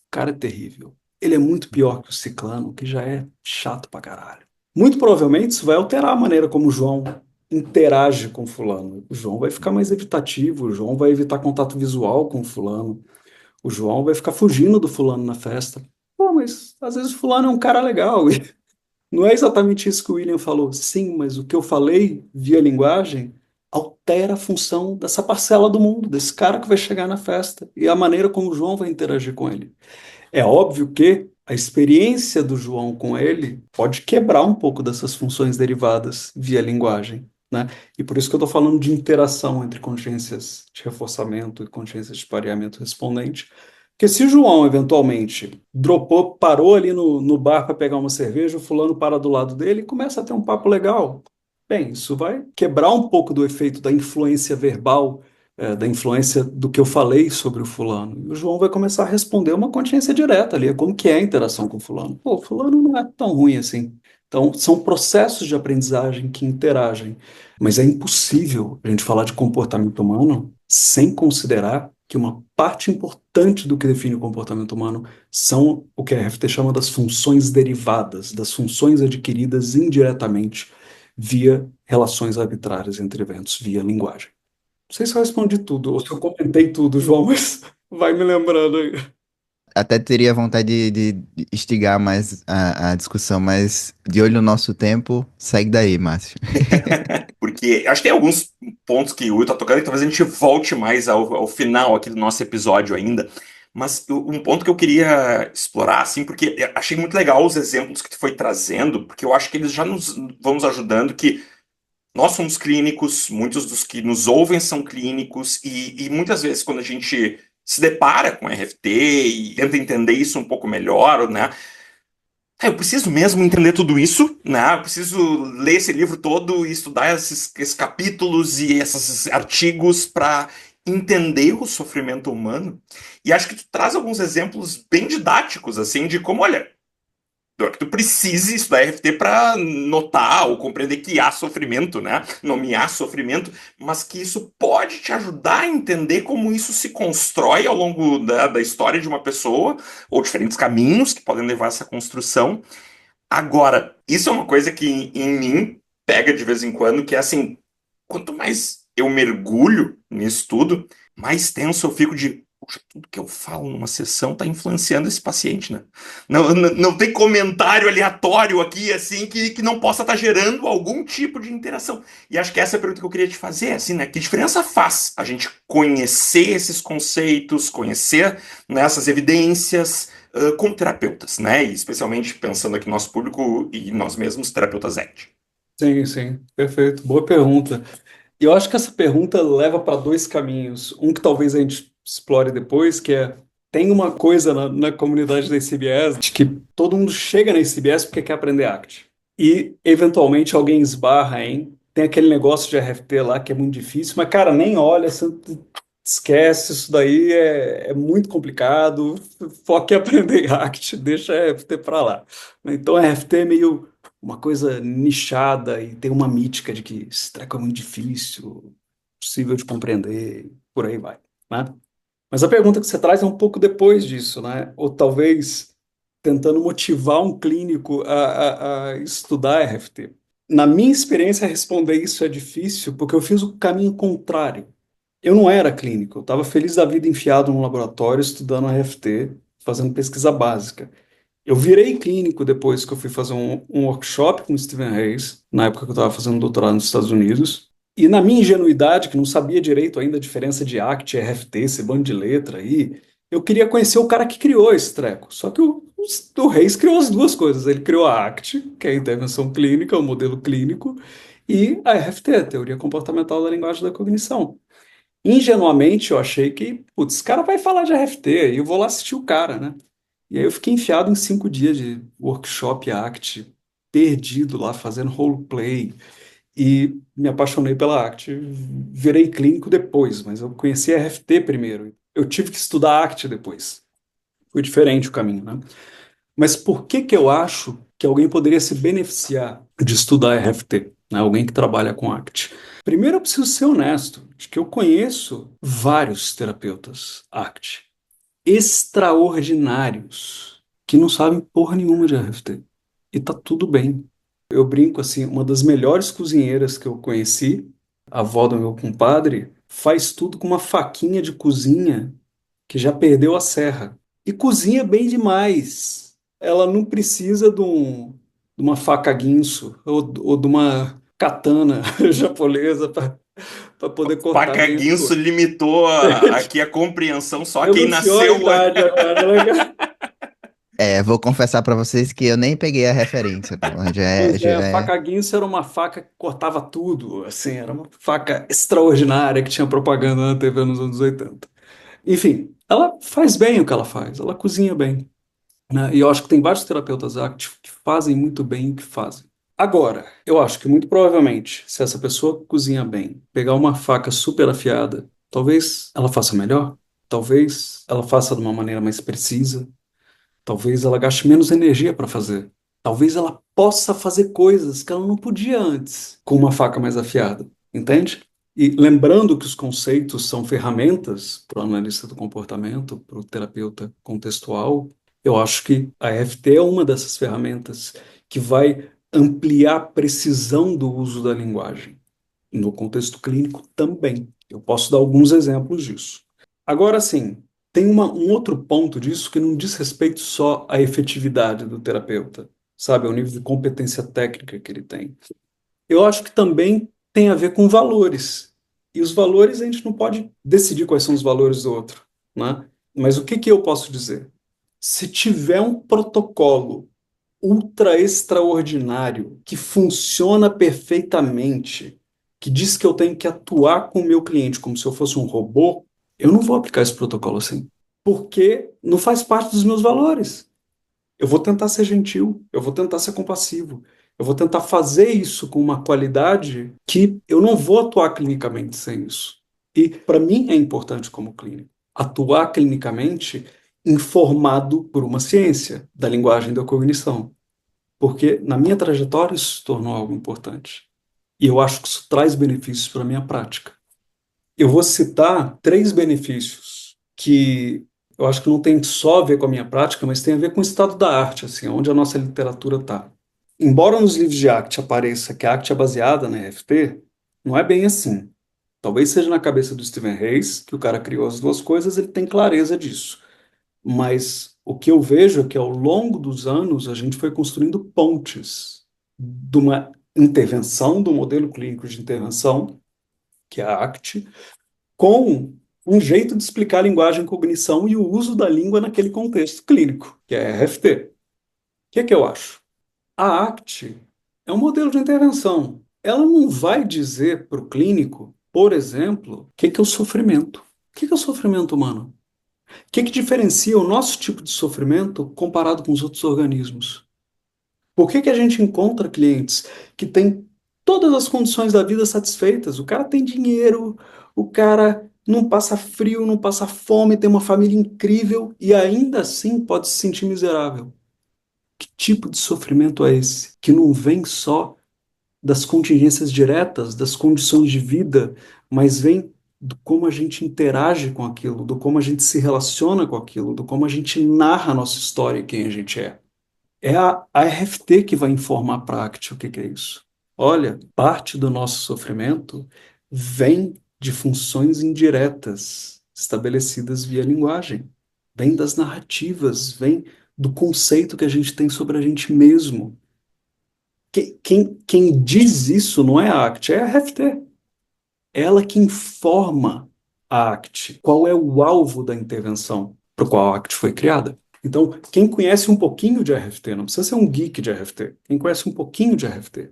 cara é terrível. Ele é muito pior que o ciclano, que já é chato pra caralho. Muito provavelmente isso vai alterar a maneira como o João interage com o fulano. O João vai ficar mais evitativo, o João vai evitar contato visual com o fulano, o João vai ficar fugindo do fulano na festa. Pô, mas às vezes o fulano é um cara legal. E não é exatamente isso que o William falou. Sim, mas o que eu falei via linguagem altera a função dessa parcela do mundo, desse cara que vai chegar na festa e a maneira como o João vai interagir com ele. É óbvio que a experiência do João com ele pode quebrar um pouco dessas funções derivadas via linguagem, né? E por isso que eu estou falando de interação entre contingências de reforçamento e contingências de pareamento respondente. Porque se o João eventualmente dropou, parou ali no bar para pegar uma cerveja, o fulano para do lado dele e começa a ter um papo legal. Bem, isso vai quebrar um pouco do efeito da influência verbal, da influência do que eu falei sobre o fulano. E o João vai começar a responder uma consciência direta ali, como que é a interação com o fulano. Pô, o fulano não é tão ruim assim. Então, são processos de aprendizagem que interagem, mas é impossível a gente falar de comportamento humano sem considerar que uma parte importante do que define o comportamento humano são o que a RFT chama das funções derivadas, das funções adquiridas indiretamente via relações arbitrárias entre eventos, via linguagem. Não sei se eu respondi tudo, ou se eu comentei tudo, João, mas vai me lembrando aí. Até teria vontade de instigar mais a discussão, mas de olho no nosso tempo, segue daí, Márcio. Porque acho que tem alguns pontos que o Will tá tocando que talvez a gente volte mais ao final aqui do nosso episódio ainda. Mas um ponto que eu queria explorar, assim, porque eu achei muito legal os exemplos que tu foi trazendo, porque eu acho que eles já vão nos ajudando que nós somos clínicos, muitos dos que nos ouvem são clínicos, e muitas vezes quando a gente se depara com RFT e tenta entender isso um pouco melhor, né? Eu preciso mesmo entender tudo isso, né? Eu preciso ler esse livro todo e estudar esses capítulos e esses artigos para entender o sofrimento humano. E acho que tu traz alguns exemplos bem didáticos, assim, de como, olha, que tu precise estudar RFT para notar ou compreender que há sofrimento, né? Nomear sofrimento, mas que isso pode te ajudar a entender como isso se constrói ao longo da história de uma pessoa, ou diferentes caminhos que podem levar a essa construção. Agora, isso é uma coisa que em mim pega de vez em quando, que é assim, quanto mais eu mergulho nisso tudo, mais tenso eu fico de, puxa, tudo que eu falo numa sessão está influenciando esse paciente, né? Não tem comentário aleatório aqui, assim, que não possa estar gerando algum tipo de interação. E acho que essa é a pergunta que eu queria te fazer, assim, né? Que diferença faz a gente conhecer esses conceitos, conhecer, né, essas evidências, como terapeutas, né? E especialmente pensando aqui no nosso público e nós mesmos, terapeutas ACT. Sim, sim, perfeito. Boa pergunta. E eu acho que essa pergunta leva para dois caminhos. Um que talvez a gente explore depois, que é, tem uma coisa na comunidade da ICBS de que todo mundo chega na ICBS porque quer aprender ACT. E, eventualmente, alguém esbarra em... Tem aquele negócio de RFT lá que é muito difícil, mas, cara, nem olha, você esquece, isso daí é muito complicado, foca em aprender ACT, deixa RFT para lá. Então, RFT é meio uma coisa nichada e tem uma mítica de que esse treco é muito difícil, possível de compreender, por aí vai, né? Mas a pergunta que você traz é um pouco depois disso, né? Ou talvez tentando motivar um clínico a estudar RFT. Na minha experiência, responder isso é difícil porque eu fiz o caminho contrário. Eu não era clínico, eu estava feliz da vida enfiado no laboratório, estudando RFT, fazendo pesquisa básica. Eu virei clínico depois que eu fui fazer um workshop com o Stephen Hayes, na época que eu estava fazendo doutorado nos Estados Unidos. E na minha ingenuidade, que não sabia direito ainda a diferença de ACT e RFT, esse bando de letra aí, eu queria conhecer o cara que criou esse treco. Só que o Reis criou as duas coisas. Ele criou a ACT, que é a intervenção clínica, o modelo clínico, e a RFT, a teoria comportamental da linguagem da cognição. Ingenuamente, eu achei que, putz, esse cara vai falar de RFT, e eu vou lá assistir o cara, né? E aí eu fiquei enfiado em 5 dias de workshop ACT, perdido lá, fazendo roleplay, e me apaixonei pela ACT. Virei clínico depois, mas eu conheci a RFT primeiro. Eu tive que estudar ACT depois. Foi diferente o caminho, né? Mas por que que eu acho que alguém poderia se beneficiar de estudar RFT, né? Alguém que trabalha com ACT? Primeiro, eu preciso ser honesto, de que eu conheço vários terapeutas ACT extraordinários que não sabem porra nenhuma de RFT. E tá tudo bem. Eu brinco assim, uma das melhores cozinheiras que eu conheci, a avó do meu compadre, faz tudo com uma faquinha de cozinha que já perdeu a serra. E cozinha bem demais. Ela não precisa de uma faca guinso ou de uma katana japonesa para poder cortar bem as Pacaguinso coisas. limitou aqui a compreensão só quem Denunciou a nasceu. idade agora, né? Vou confessar pra vocês que eu nem peguei a referência, pô. Pois Já é, a é. faca Guinso era uma faca que cortava tudo, assim, era uma faca extraordinária que tinha propaganda na TV nos anos 80. Enfim, ela faz bem o que ela faz, ela cozinha bem, né? E eu acho que tem vários terapeutas active que fazem muito bem o que fazem. Agora, eu acho que muito provavelmente, se essa pessoa cozinha bem, pegar uma faca super afiada, talvez ela faça melhor, talvez ela faça de uma maneira mais precisa, talvez ela gaste menos energia para fazer. Talvez ela possa fazer coisas que ela não podia antes com uma faca mais afiada. Entende? E lembrando que os conceitos são ferramentas para o analista do comportamento, para o terapeuta contextual, eu acho que a EFT é uma dessas ferramentas que vai ampliar a precisão do uso da linguagem. No contexto clínico também. Eu posso dar alguns exemplos disso. Agora, sim, tem um outro ponto disso que não diz respeito só à efetividade do terapeuta, sabe? Ao nível de competência técnica que ele tem. Eu acho que também tem a ver com valores. E os valores a gente não pode decidir quais são os valores do outro, né? Mas o que que eu posso dizer? Se tiver um protocolo ultra extraordinário que funciona perfeitamente, que diz que eu tenho que atuar com o meu cliente como se eu fosse um robô, eu não vou aplicar esse protocolo assim, porque não faz parte dos meus valores. Eu vou tentar ser gentil, eu vou tentar ser compassivo, eu vou tentar fazer isso com uma qualidade que eu não vou atuar clinicamente sem isso. E para mim é importante como clínico atuar clinicamente informado por uma ciência da linguagem da cognição, porque na minha trajetória isso se tornou algo importante. E eu acho que isso traz benefícios para a minha prática. Eu vou citar 3 benefícios que eu acho que não tem só a ver com a minha prática, mas tem a ver com o estado da arte, assim, onde a nossa literatura está. Embora nos livros de ACT apareça que a ACT é baseada na RFT, não é bem assim. Talvez seja na cabeça do Stephen Hayes, que o cara criou as duas coisas, ele tem clareza disso. Mas o que eu vejo é que ao longo dos anos a gente foi construindo pontes de uma intervenção, do modelo clínico de intervenção, que é a ACT, com um jeito de explicar a linguagem e cognição e o uso da língua naquele contexto clínico, que é a RFT. O que é que eu acho? A ACT é um modelo de intervenção. Ela não vai dizer para o clínico, por exemplo, o que é o sofrimento. O que é o sofrimento humano? O que diferencia o nosso tipo de sofrimento comparado com os outros organismos? Por que a gente encontra clientes que têm todas as condições da vida satisfeitas? O cara tem dinheiro, o cara não passa frio, não passa fome, tem uma família incrível e ainda assim pode se sentir miserável. Que tipo de sofrimento é esse? Que não vem só das contingências diretas, das condições de vida, mas vem do como a gente interage com aquilo, do como a gente se relaciona com aquilo, do como a gente narra a nossa história e quem a gente é. É a RFT que vai informar para a ACT o que que é isso. Olha, parte do nosso sofrimento vem de funções indiretas estabelecidas via linguagem, vem das narrativas, vem do conceito que a gente tem sobre a gente mesmo. Quem diz isso não é a ACT, é a RFT. É ela que informa a ACT qual é o alvo da intervenção. para o qual a ACT foi criada. Então, quem conhece um pouquinho de RFT, não precisa ser um geek de RFT, quem conhece um pouquinho de RFT,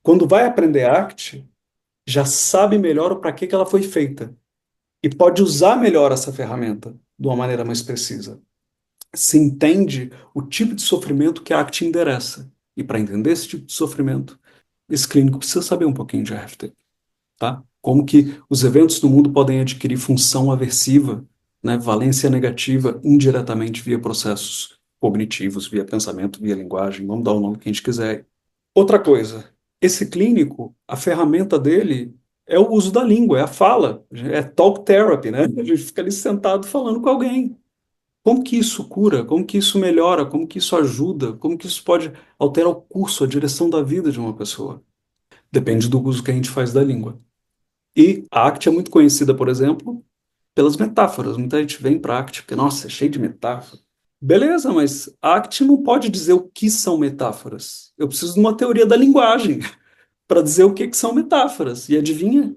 quando vai aprender ACT, já sabe melhor para que ela foi feita e pode usar melhor essa ferramenta de uma maneira mais precisa. Se entende o tipo de sofrimento que a ACT endereça. E para entender esse tipo de sofrimento, esse clínico precisa saber um pouquinho de RFT. Tá? Como que os eventos do mundo podem adquirir função aversiva, né, valência negativa indiretamente via processos cognitivos, via pensamento, via linguagem, vamos dar o nome que a gente quiser. Outra coisa, esse clínico, a ferramenta dele é o uso da língua, é a fala, é talk therapy, né? A gente fica ali sentado falando com alguém. Como que isso cura? Como que isso melhora? Como que isso ajuda? Como que isso pode alterar o curso, a direção da vida de uma pessoa? Depende do uso que a gente faz da língua. E a ACT é muito conhecida, por exemplo, pelas metáforas. Muita gente vem para a ACT porque, nossa, é cheio de metáfora. Beleza, mas a ACT não pode dizer o que são metáforas. Eu preciso de uma teoria da linguagem para dizer o que são metáforas. E adivinha?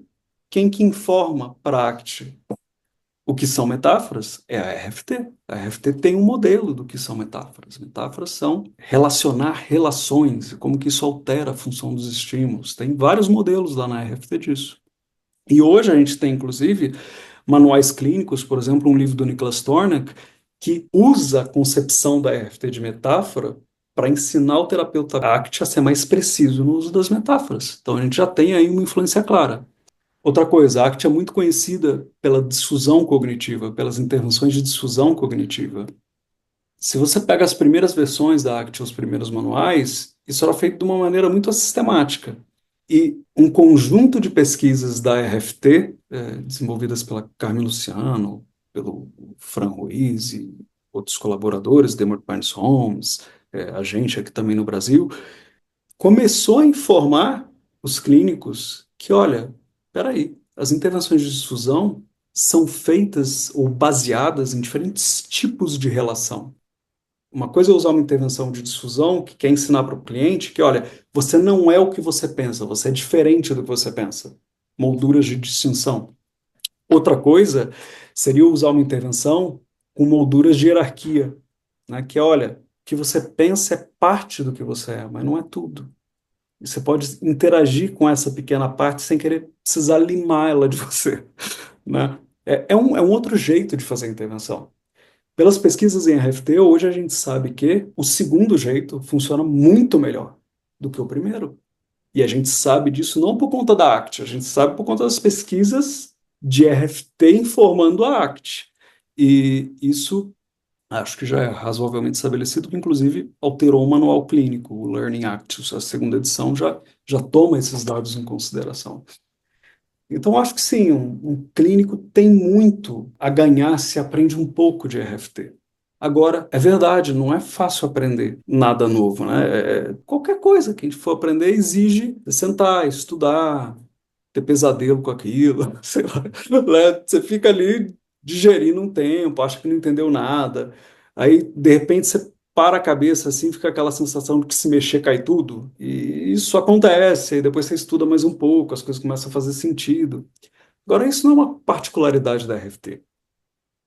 Quem que informa para a ACT o que são metáforas? É a RFT. A RFT tem um modelo do que são metáforas. Metáforas são relacionar relações, e como que isso altera a função dos estímulos. Tem vários modelos lá na RFT disso. E hoje a gente tem, inclusive, manuais clínicos, por exemplo, um livro do Niklas Tornek, que usa a concepção da RFT de metáfora para ensinar o terapeuta ACT a ser mais preciso no uso das metáforas. Então a gente já tem aí uma influência clara. Outra coisa, a ACT é muito conhecida pela difusão cognitiva, pelas intervenções de difusão cognitiva. Se você pega as primeiras versões da ACT, os primeiros manuais, isso era feito de uma maneira muito sistemática. E um conjunto de pesquisas da RFT, desenvolvidas pela Carmen Luciano, pelo Fran Ruiz e outros colaboradores, Demort Barnes Holmes, a gente aqui também no Brasil, começou a informar os clínicos que, olha, peraí, as intervenções de difusão são feitas ou baseadas em diferentes tipos de relação. Uma coisa é usar uma intervenção de difusão que quer ensinar para o cliente que, olha, você não é o que você pensa, você é diferente do que você pensa. Molduras de distinção. Outra coisa seria usar uma intervenção com molduras de hierarquia, né? Que, olha, o que você pensa é parte do que você é, mas não é tudo. E você pode interagir com essa pequena parte sem querer precisar limar ela de você, né? É um outro jeito de fazer a intervenção. Pelas pesquisas em RFT, hoje a gente sabe que o segundo jeito funciona muito melhor do que o primeiro. E a gente sabe disso não por conta da ACT, a gente sabe por conta das pesquisas de RFT informando a ACT. E isso acho que já é razoavelmente estabelecido, que inclusive alterou o manual clínico, o Learning Act, a segunda edição já toma esses dados em consideração. Então, acho que sim, um clínico tem muito a ganhar se aprende um pouco de RFT. Agora, é verdade, não é fácil aprender nada novo, né? Qualquer coisa que a gente for aprender exige sentar, estudar, ter pesadelo com aquilo, sei lá. Né? Você fica ali digerindo um tempo, acha que não entendeu nada. Aí, de repente, você para a cabeça assim, fica aquela sensação de que se mexer cai tudo. E isso acontece, aí depois você estuda mais um pouco, as coisas começam a fazer sentido. Agora, isso não é uma particularidade da RFT.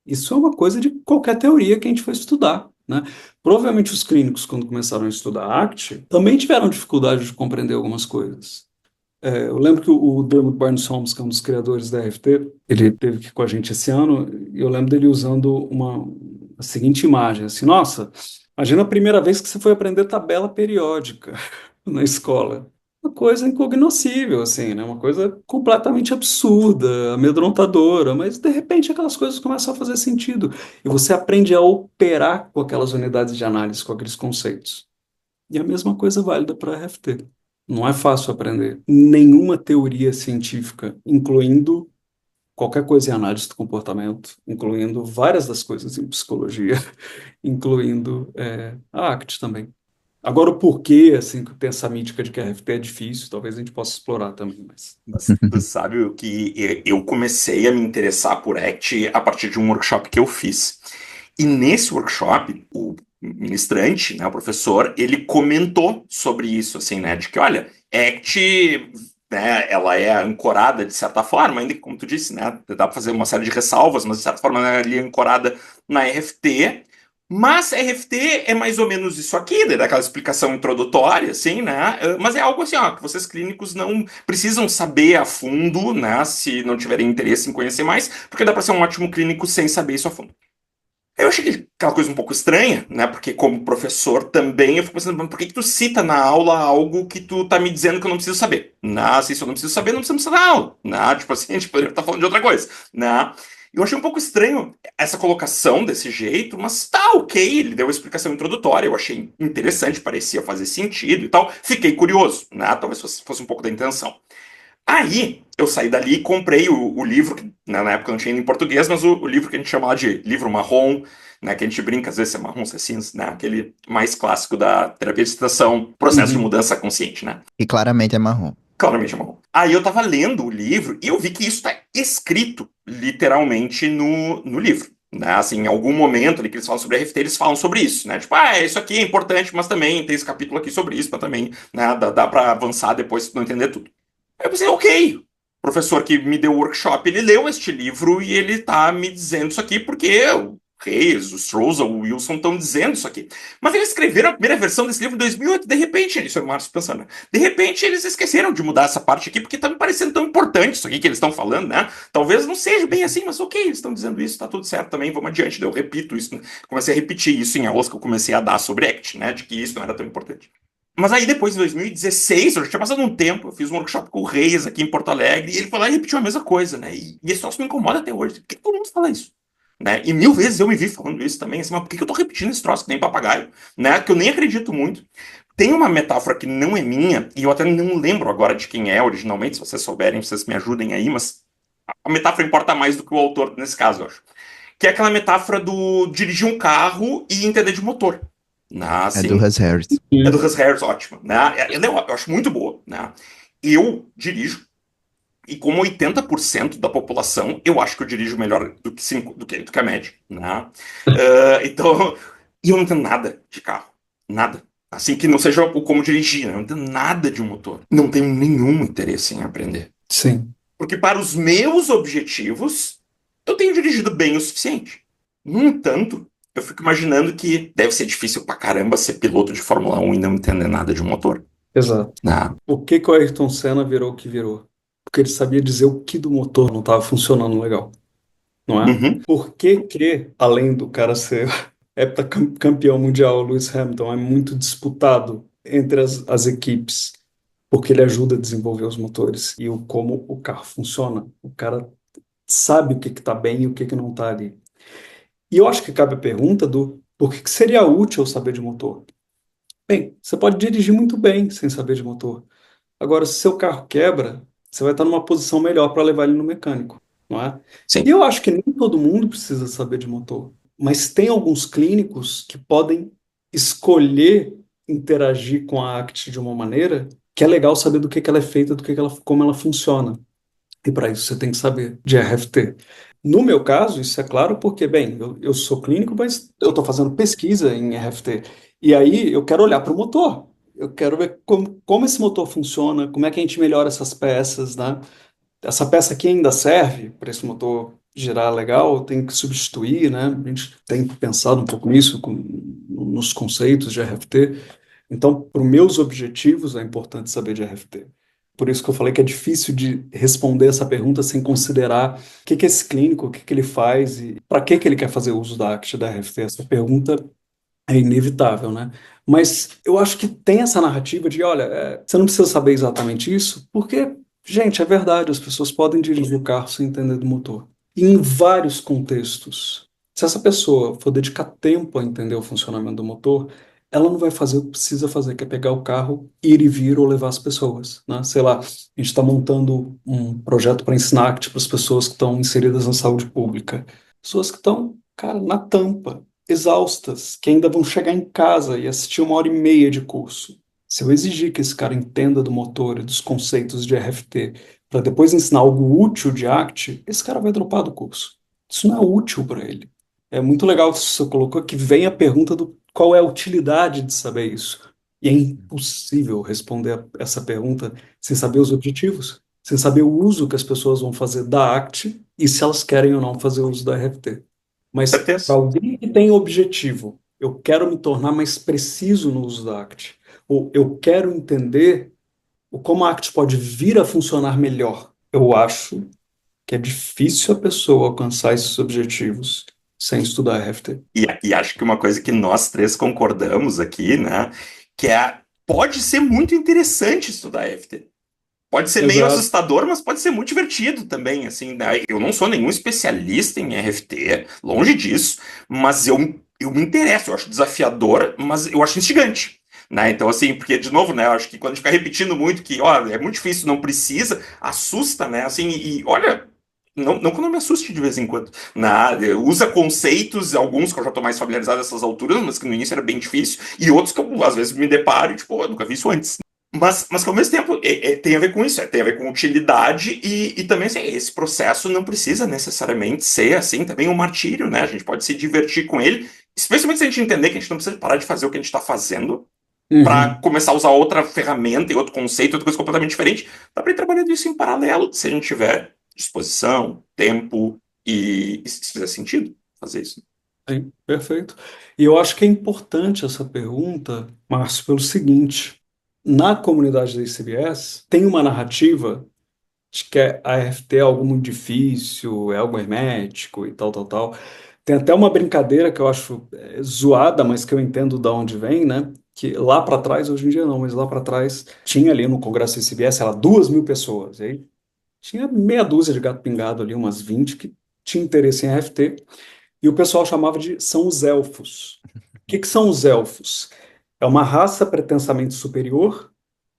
Isso é uma coisa de qualquer teoria que a gente for estudar, né? Provavelmente os clínicos, quando começaram a estudar ACT, também tiveram dificuldade de compreender algumas coisas. Eu lembro que o Dermot Barnes Holmes, que é um dos criadores da RFT, ele esteve aqui com a gente esse ano, e eu lembro dele usando a seguinte imagem, assim, nossa, imagina a primeira vez que você foi aprender tabela periódica na escola. Uma coisa incognoscível, assim, né? Uma coisa completamente absurda, amedrontadora, mas de repente aquelas coisas começam a fazer sentido e você aprende a operar com aquelas unidades de análise, com aqueles conceitos. E a mesma coisa é válida para a RFT. Não é fácil aprender nenhuma teoria científica, incluindo qualquer coisa em análise do comportamento, incluindo várias das coisas em psicologia, incluindo a ACT também. Agora, o porquê, assim, que tem essa mítica de que a RFT é difícil, talvez a gente possa explorar também, mas... Mas tu sabe o que eu comecei a me interessar por ACT a partir de um workshop que eu fiz. E nesse workshop, o ministrante, né, o professor, ele comentou sobre isso, assim, né, de que, olha, ACT né, ela é ancorada de certa forma, ainda que, como tu disse, né, dá para fazer uma série de ressalvas, mas de certa forma ela é ancorada na RFT. Mas RFT é mais ou menos isso aqui, daquela explicação introdutória, assim, né? Mas é algo assim, ó, que vocês clínicos não precisam saber a fundo, né? Se não tiverem interesse em conhecer mais, porque dá para ser um ótimo clínico sem saber isso a fundo. Eu achei aquela coisa um pouco estranha, né? Porque como professor também eu fico pensando, por que tu cita na aula algo que tu tá me dizendo que eu não preciso saber? Né? Se isso eu não preciso saber, não precisamos estar na aula. Né? Tipo assim, a gente poderia estar falando de outra coisa. Né? Eu achei um pouco estranho essa colocação desse jeito, mas tá ok, ele deu uma explicação introdutória, eu achei interessante, parecia fazer sentido e tal. Fiquei curioso, né? Talvez fosse um pouco da intenção. Aí eu saí dali e comprei o livro, que né, na época não tinha em português, mas o livro que a gente chama lá de livro marrom, né, que a gente brinca, às vezes é marrom, se é cinza, né, aquele mais clássico da terapia de excitação, processo de Uhum. mudança consciente, né? E claramente é marrom. Claramente é marrom. Aí eu tava lendo o livro e eu vi que isso tá escrito literalmente no livro. Né? Assim, em algum momento ali que eles falam sobre RFT, eles falam sobre isso, né? Tipo, isso aqui é importante, mas também tem esse capítulo aqui sobre isso, mas também, né, dá pra avançar depois se tu não entender tudo. Aí eu pensei, ok, o professor que me deu o workshop, ele leu este livro e ele tá me dizendo isso aqui porque o Reis, o Stroza, o Wilson estão dizendo isso aqui. Mas eles escreveram a primeira versão desse livro em 2008, de repente, isso é o Márcio pensando, né? De repente eles esqueceram de mudar essa parte aqui porque tá me parecendo tão importante isso aqui que eles estão falando, né? Talvez não seja bem assim, mas ok, eles estão dizendo isso, tá tudo certo também, vamos adiante. Daí eu repito isso, né? Comecei a repetir isso em aulas que eu comecei a dar sobre ACT, né? De que isso não era tão importante. Mas aí depois, em 2016, eu já tinha passado um tempo, eu fiz um workshop com o Reis aqui em Porto Alegre, e ele foi lá e repetiu a mesma coisa, né? E esse troço me incomoda até hoje. Por que todo mundo fala isso? Né? E mil vezes eu me vi falando isso também, assim, mas por que eu tô repetindo esse troço que nem papagaio? Né? Que eu nem acredito muito. Tem uma metáfora que não é minha, e eu até não lembro agora de quem é originalmente, se vocês souberem, vocês me ajudem aí, mas a metáfora importa mais do que o autor nesse caso, eu acho. Que é aquela metáfora do dirigir um carro e entender de motor. Né? É do Assim, Russ Harris. é do Russ Harris, ótimo. Né? Eu acho muito boa. Né? Eu dirijo, e como 80% da população, eu acho que eu dirijo melhor do que a média. Né? Então, e eu não entendo nada de carro. Nada. Assim que não seja o como dirigir, né? Eu não entendo nada de motor. Não tenho nenhum interesse em aprender. Sim, Porque para os meus objetivos, eu tenho dirigido bem o suficiente. No entanto, eu fico imaginando que deve ser difícil pra caramba ser piloto de Fórmula 1 e não entender nada de motor. exato. Ah, Por que que o Ayrton Senna virou o que virou? Porque ele sabia dizer o que do motor não estava funcionando legal, não é? uhum, Por que que, além do cara ser heptacampeão mundial, Lewis Hamilton, é muito disputado entre as equipes? Porque ele ajuda a desenvolver os motores e como o carro funciona. O cara sabe o que está bem e o que que não está ali. E eu acho que cabe a pergunta do por que que seria útil saber de motor? Bem, você pode dirigir muito bem sem saber de motor. Agora, se seu carro quebra, você vai estar numa posição melhor para levar ele no mecânico, não é? E sim. eu acho que nem todo mundo precisa saber de motor, mas tem alguns clínicos que podem escolher interagir com a ACT de uma maneira que é legal saber do que ela é feita, como ela funciona. E para isso você tem que saber de RFT. No meu caso, isso é claro porque, bem, eu sou clínico, mas eu estou fazendo pesquisa em RFT. E aí eu quero olhar para o motor. Eu quero ver como esse motor funciona, como é que a gente melhora essas peças, né? Essa peça aqui ainda serve para esse motor girar legal, eu tenho que substituir, né? A gente tem pensado um pouco nisso, nos conceitos de RFT. Então, para os meus objetivos, é importante saber de RFT. Por isso que eu falei que é difícil de responder essa pergunta sem considerar o que que é esse clínico, o que que ele faz e para que que ele quer fazer uso da ACT, da RFT. Essa pergunta é inevitável, né? Mas eu acho que tem essa narrativa de, olha, você não precisa saber exatamente isso, porque, gente, é verdade, as pessoas podem dirigir o carro sem entender do motor. E em vários contextos, se essa pessoa for dedicar tempo a entender o funcionamento do motor, ela não vai fazer o que precisa fazer, que é pegar o carro, ir e vir ou levar as pessoas, né? Sei lá, a gente está montando um projeto para ensinar ACT para as pessoas que estão inseridas na saúde pública. Pessoas que estão, cara, na tampa, exaustas, que ainda vão chegar em casa e assistir 1 hora e meia de curso. Se eu exigir que esse cara entenda do motor e dos conceitos de RFT para depois ensinar algo útil de ACT, esse cara vai dropar do curso. Isso não é útil para ele. É muito legal que você colocou que vem a pergunta do qual é a utilidade de saber isso. E é impossível responder essa pergunta sem saber os objetivos, sem saber o uso que as pessoas vão fazer da ACT e se elas querem ou não fazer uso da RFT. Mas para Certeza. alguém que tem objetivo, eu quero me tornar mais preciso no uso da ACT, ou eu quero entender como a ACT pode vir a funcionar melhor. Eu acho que é difícil a pessoa alcançar esses objetivos sem estudar RFT. E acho que uma coisa que nós três concordamos aqui, né, que pode ser muito interessante estudar FT. Pode ser meio Exato. assustador, mas pode ser muito divertido também, assim, né? Eu não sou nenhum especialista em RFT, longe disso, mas eu me interesso, eu acho desafiador, mas eu acho instigante. Né? Então, assim, porque, de novo, né, eu acho que quando a gente fica repetindo muito que, ó, é muito difícil, não precisa, assusta, né, assim, e olha, não que eu não me assuste de vez em quando, né, usa conceitos, alguns que eu já tô mais familiarizado nessas alturas, mas que no início era bem difícil, e outros que eu, às vezes, me deparo e, tipo, eu nunca vi isso antes. Mas que ao mesmo tempo tem a ver com isso, tem a ver com utilidade e também assim, esse processo não precisa necessariamente ser assim também um martírio, né? A gente pode se divertir com ele, especialmente se a gente entender que a gente não precisa parar de fazer o que a gente está fazendo para Uhum. começar a usar outra ferramenta e outro conceito, outra coisa completamente diferente. Dá para ir trabalhando isso em paralelo, se a gente tiver disposição, tempo e se fizer sentido fazer isso. Sim, perfeito. E eu acho que é importante essa pergunta, Márcio, pelo seguinte: na comunidade da ICBS tem uma narrativa de que a RFT é algo muito difícil, é algo hermético e tal, tal, tal. Tem até uma brincadeira que eu acho zoada, mas que eu entendo de onde vem, né? Que lá para trás, hoje em dia não, mas lá para trás tinha ali no Congresso da ICBS, sei lá, 2.000 pessoas. E aí tinha meia dúzia de gato pingado ali, umas 20 que tinha interesse em RFT. E o pessoal chamava de são os elfos. O que são os elfos? É uma raça pretensamente superior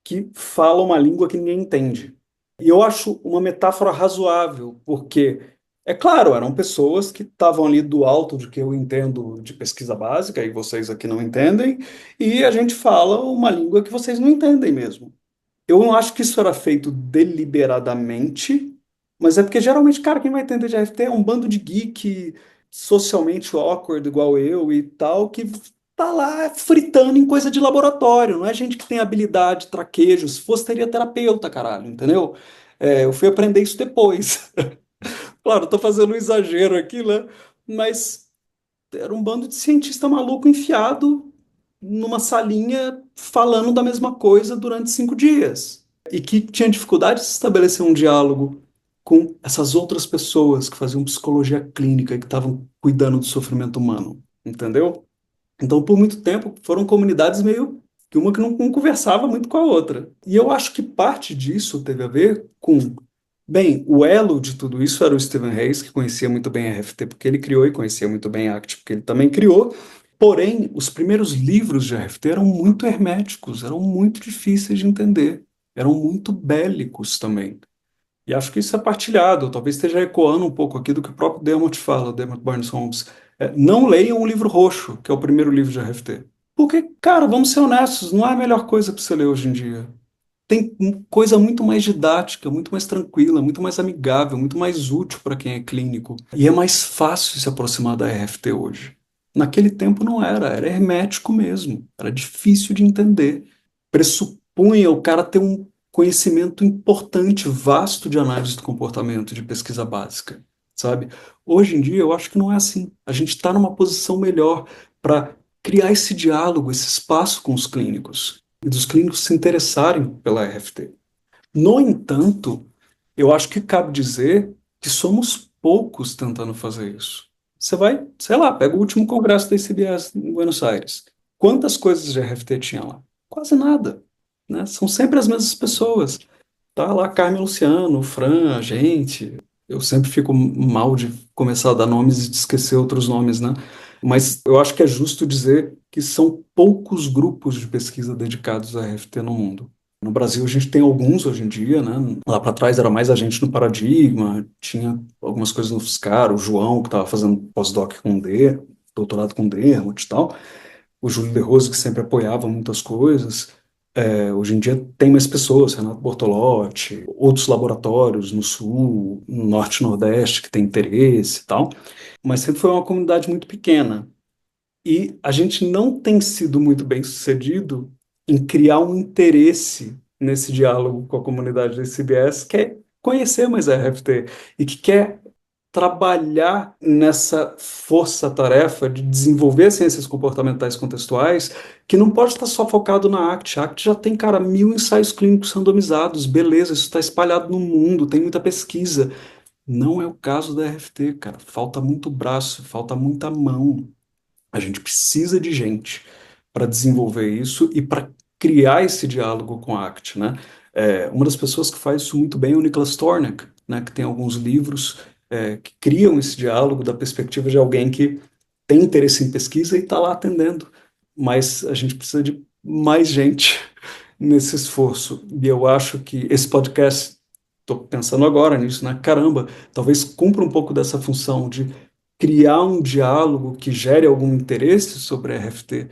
que fala uma língua que ninguém entende. E eu acho uma metáfora razoável, porque, é claro, eram pessoas que estavam ali do alto de que eu entendo de pesquisa básica, e vocês aqui não entendem, e a gente fala uma língua que vocês não entendem mesmo. Eu não acho que isso era feito deliberadamente, mas é porque geralmente, cara, quem vai entender de RFT é um bando de geek socialmente awkward igual eu e tal, que tá lá fritando em coisa de laboratório, não é gente que tem habilidade, traquejo. Se fosse, teria terapeuta, caralho, entendeu? Eu fui aprender isso depois. Claro, tô fazendo um exagero aqui, né? Mas era um bando de cientista maluco enfiado numa salinha falando da mesma coisa durante 5 dias. E que tinha dificuldade de estabelecer um diálogo com essas outras pessoas que faziam psicologia clínica e que estavam cuidando do sofrimento humano, entendeu? Então, por muito tempo, foram comunidades meio que uma que não conversava muito com a outra. E eu acho que parte disso teve a ver com, bem, o elo de tudo isso era o Stephen Hayes, que conhecia muito bem a RFT porque ele criou e conhecia muito bem a ACT porque ele também criou. Porém, os primeiros livros de RFT eram muito herméticos, eram muito difíceis de entender, eram muito bélicos também. E acho que isso é partilhado, talvez esteja ecoando um pouco aqui do que o próprio Dermot fala, Dermot Barnes Holmes. Não leiam o livro roxo, que é o primeiro livro de RFT. Porque, cara, vamos ser honestos, não é a melhor coisa para você ler hoje em dia. Tem coisa muito mais didática, muito mais tranquila, muito mais amigável, muito mais útil para quem é clínico. E é mais fácil se aproximar da RFT hoje. Naquele tempo não era, era hermético mesmo, era difícil de entender. Pressupunha o cara ter um conhecimento importante, vasto de análise do comportamento, de pesquisa básica, sabe? Hoje em dia eu acho que não é assim. A gente está numa posição melhor para criar esse diálogo, esse espaço com os clínicos e dos clínicos se interessarem pela RFT. No entanto, eu acho que cabe dizer que somos poucos tentando fazer isso. Você vai, sei lá, pega o último congresso da ICBS em Buenos Aires. Quantas coisas de RFT tinha lá? Quase nada, né? São sempre as mesmas pessoas. Tá lá Carmen Luciano, o Fran, a gente. Eu sempre fico mal de começar a dar nomes e de esquecer outros nomes, né? Mas eu acho que é justo dizer que são poucos grupos de pesquisa dedicados a RFT no mundo. No Brasil, a gente tem alguns hoje em dia, né? Lá para trás era mais a gente no Paradigma, tinha algumas coisas no Fiscar, o João, que estava fazendo pós-doc com D, doutorado com Dermot e tal, o Júlio De Rose, que sempre apoiava muitas coisas. Hoje em dia tem mais pessoas, Renato Bortolotti, outros laboratórios no Sul, no Norte e Nordeste que tem interesse e tal, mas sempre foi uma comunidade muito pequena. E a gente não tem sido muito bem sucedido em criar um interesse nesse diálogo com a comunidade da CBS, que quer conhecer mais a RFT e que quer trabalhar nessa força-tarefa de desenvolver ciências comportamentais contextuais, que não pode estar só focado na ACT. A ACT já tem, cara, 1.000 ensaios clínicos randomizados, beleza, isso está espalhado no mundo, tem muita pesquisa. Não é o caso da RFT, cara. Falta muito braço, falta muita mão. A gente precisa de gente para desenvolver isso e para criar esse diálogo com a ACT, né? Uma das pessoas que faz isso muito bem é o Niklas Tornek, né? Que tem alguns livros que criam esse diálogo da perspectiva de alguém que tem interesse em pesquisa e está lá atendendo. Mas a gente precisa de mais gente nesse esforço. E eu acho que esse podcast, estou pensando agora nisso, né? Caramba, talvez cumpra um pouco dessa função de criar um diálogo que gere algum interesse sobre a RFT,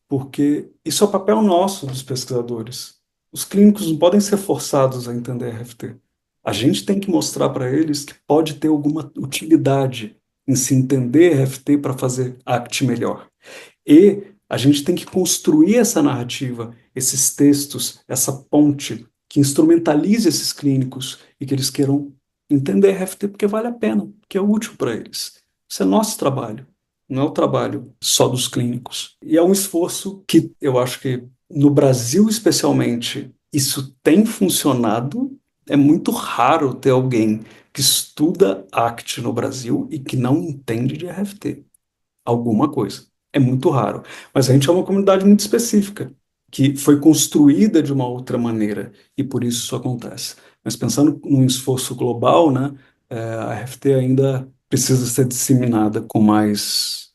porque isso é o papel nosso dos pesquisadores. Os clínicos não podem ser forçados a entender a RFT. A gente tem que mostrar para eles que pode ter alguma utilidade em se entender RFT para fazer ACT melhor. E a gente tem que construir essa narrativa, esses textos, essa ponte que instrumentalize esses clínicos e que eles queiram entender RFT porque vale a pena, porque é útil para eles. Isso é nosso trabalho, não é o trabalho só dos clínicos. E é um esforço que eu acho que no Brasil, especialmente, isso tem funcionado. É muito raro ter alguém que estuda ACT no Brasil e que não entende de RFT alguma coisa. É muito raro. Mas a gente é uma comunidade muito específica, que foi construída de uma outra maneira, e por isso isso acontece. Mas pensando num esforço global, né, a RFT ainda precisa ser disseminada com mais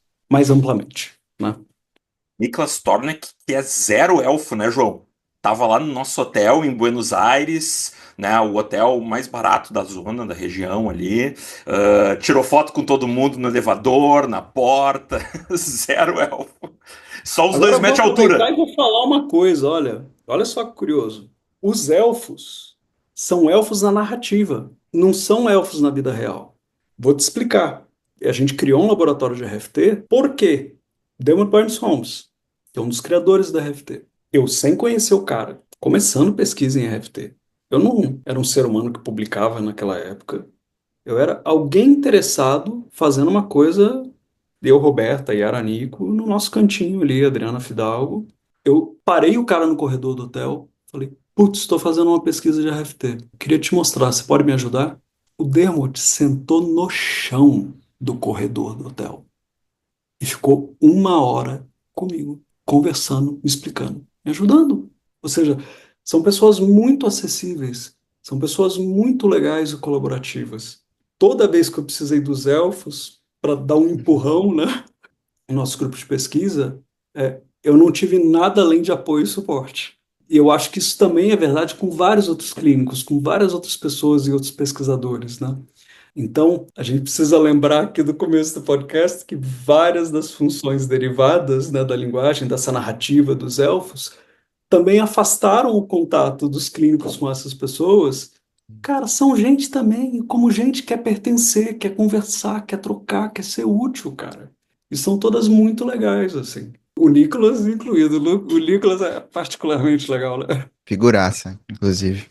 amplamente, né? Niklas Tornek, que é zero elfo, né, João? Tava lá no nosso hotel em Buenos Aires, né, o hotel mais barato da zona, da região ali. Tirou foto com todo mundo no elevador, na porta. Zero elfo. Só os Agora dois eu vou metros de aproveitar altura. e vou falar uma coisa, olha só que curioso. Os elfos são elfos na narrativa, não são elfos na vida real. Vou te explicar. A gente criou um laboratório de RFT, por quê? Delmar Burns Holmes, que é um dos criadores da RFT. Eu, sem conhecer o cara, começando pesquisa em RFT, eu não era um ser humano que publicava naquela época. Eu era alguém interessado fazendo uma coisa, eu, Roberta e Aranico, no nosso cantinho ali, Adriana Fidalgo. Eu parei o cara no corredor do hotel, falei, putz, estou fazendo uma pesquisa de RFT. Queria te mostrar, você pode me ajudar? O Dermot sentou no chão do corredor do hotel e ficou 1 hora comigo, conversando, me explicando, me ajudando. Ou seja, são pessoas muito acessíveis, são pessoas muito legais e colaborativas. Toda vez que eu precisei dos elfos para dar um empurrão, né, no nosso grupo de pesquisa, eu não tive nada além de apoio e suporte. E eu acho que isso também é verdade com vários outros clínicos, com várias outras pessoas e outros pesquisadores, né? Então, a gente precisa lembrar aqui do começo do podcast que várias das funções derivadas, né, da linguagem, dessa narrativa dos elfos, também afastaram o contato dos clínicos com essas pessoas. Cara, são gente também, e como gente quer pertencer, quer conversar, quer trocar, quer ser útil, cara. E são todas muito legais, assim. O Nicolas incluído. O Nicolas é particularmente legal, né? Figuraça, inclusive.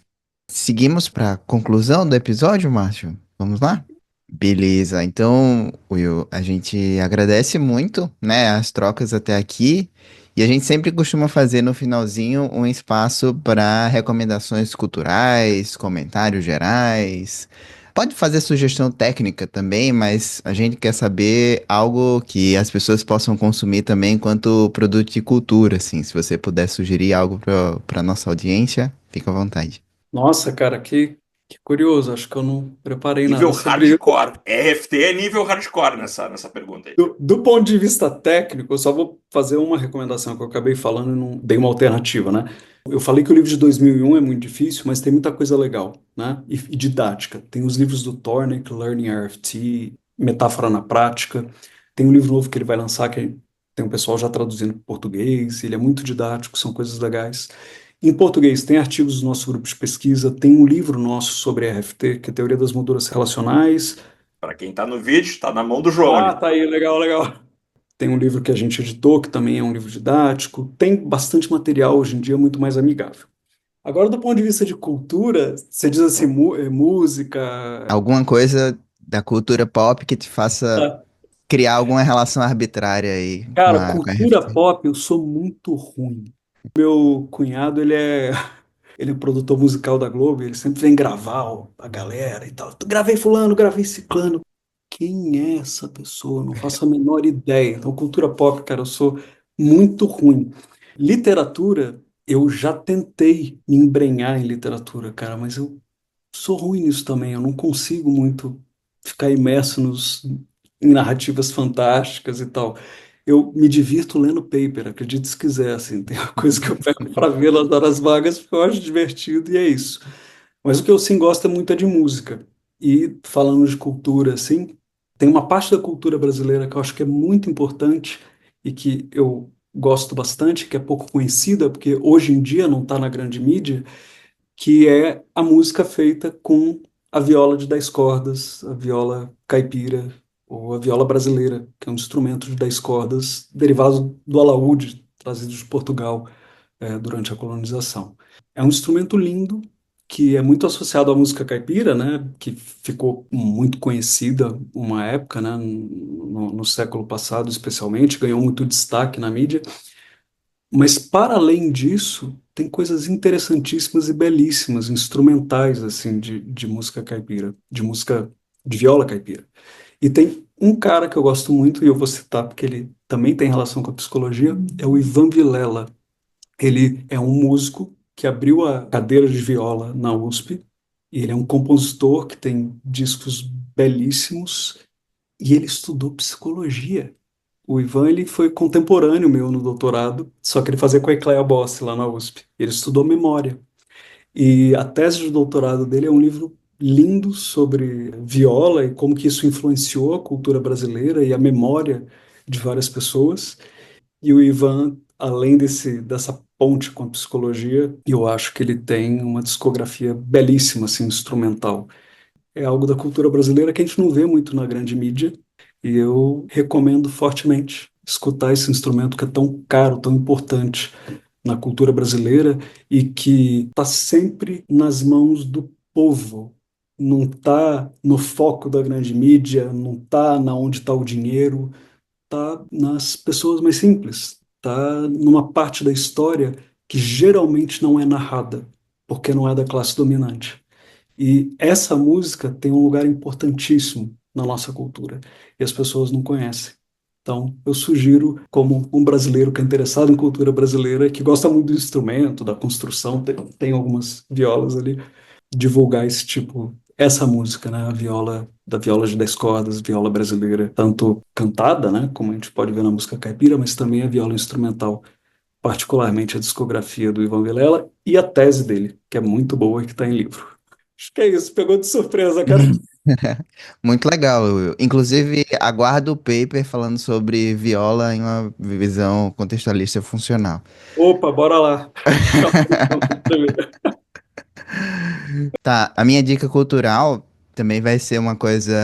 Seguimos para a conclusão do episódio, Márcio? Vamos lá? Beleza, então, Will, a gente agradece muito, né, as trocas até aqui. E a gente sempre costuma fazer no finalzinho um espaço para recomendações culturais, comentários gerais. Pode fazer sugestão técnica também, mas a gente quer saber algo que as pessoas possam consumir também enquanto produto de cultura, assim. Se você puder sugerir algo para nossa audiência, fica à vontade. Nossa, cara, que curioso. Acho que eu não preparei Nível nada sobre isso. hardcore. RFT é nível hardcore nessa pergunta aí. Do ponto de vista técnico, eu só vou fazer uma recomendação que eu acabei falando e não dei uma alternativa, né? Eu falei que o livro de 2001 é muito difícil, mas tem muita coisa legal, né? E didática. Tem os livros do Tornek, Learning RFT, Metáfora na Prática. Tem um livro novo que ele vai lançar que tem um pessoal já traduzindo para português. Ele é muito didático, são coisas legais. Em português, tem artigos do nosso grupo de pesquisa, tem um livro nosso sobre RFT, que é Teoria das Molduras Relacionais. Para quem tá no vídeo, tá na mão do João Ah, ali. tá aí, legal, legal. Tem um livro que a gente editou, que também é um livro didático. Tem bastante material hoje em dia muito mais amigável. Agora, do ponto de vista de cultura, você diz assim, música. Alguma coisa da cultura pop que te faça Tá. criar alguma relação arbitrária aí com Cara, a cultura RFT. pop, eu sou muito ruim. Meu cunhado, ele é produtor musical da Globo, ele sempre vem gravar ó, a galera e tal. Gravei fulano, gravei ciclano. Quem é essa pessoa? Não faço a menor ideia. Então, cultura pop, cara, eu sou muito ruim. Literatura, eu já tentei me embrenhar em literatura, cara, mas eu sou ruim nisso também. Eu não consigo muito ficar imerso em narrativas fantásticas e tal. Eu me divirto lendo paper, acredite se quiser, assim. Tem uma coisa que eu pego para ver nas horas vagas porque eu acho divertido e é isso. Mas o que eu sim gosto é muito é de música. E falando de cultura, assim, tem uma parte da cultura brasileira que eu acho que é muito importante e que eu gosto bastante, que é pouco conhecida, porque hoje em dia não está na grande mídia, que é a música feita com a viola de 10 cordas, a viola caipira, ou a viola brasileira, que é um instrumento de 10 cordas derivado do alaúde, trazido de Portugal, durante a colonização. É um instrumento lindo, que é muito associado à música caipira, né, que ficou muito conhecida uma época, né, no século passado especialmente, ganhou muito destaque na mídia, mas, para além disso, tem coisas interessantíssimas e belíssimas, instrumentais, assim, de música caipira, de música de viola caipira. E tem um cara que eu gosto muito, e eu vou citar porque ele também tem relação com a psicologia, é o Ivan Vilela. Ele é um músico que abriu a cadeira de viola na USP, e ele é um compositor que tem discos belíssimos, e ele estudou psicologia. O Ivan, ele foi contemporâneo meu no doutorado, só que ele fazia com a Ecléa Bossi lá na USP. Ele estudou memória. E a tese de doutorado dele é um livro lindo sobre viola e como que isso influenciou a cultura brasileira e a memória de várias pessoas. E o Ivan, além dessa ponte com a psicologia, eu acho que ele tem uma discografia belíssima, assim, instrumental. É algo da cultura brasileira que a gente não vê muito na grande mídia, e eu recomendo fortemente escutar esse instrumento que é tão caro, tão importante na cultura brasileira e que está sempre nas mãos do povo. Não está no foco da grande mídia, não está na onde está o dinheiro, está nas pessoas mais simples, está numa parte da história que geralmente não é narrada, porque não é da classe dominante. E essa música tem um lugar importantíssimo na nossa cultura e as pessoas não conhecem. Então, eu sugiro, como um brasileiro que é interessado em cultura brasileira, que gosta muito do instrumento, da construção, tem algumas violas ali, divulgar esse tipo, essa música, né? A viola, da viola de 10 cordas, viola brasileira, tanto cantada, né? Como a gente pode ver na música caipira, mas também a viola instrumental, particularmente a discografia do Ivan Vilela e a tese dele, que é muito boa e que está em livro. Acho que é isso, pegou de surpresa, cara. Muito legal. Inclusive, aguardo o paper falando sobre viola em uma visão contextualista funcional. Opa, bora lá. Então, primeiro. Tá, a minha dica cultural também vai ser uma coisa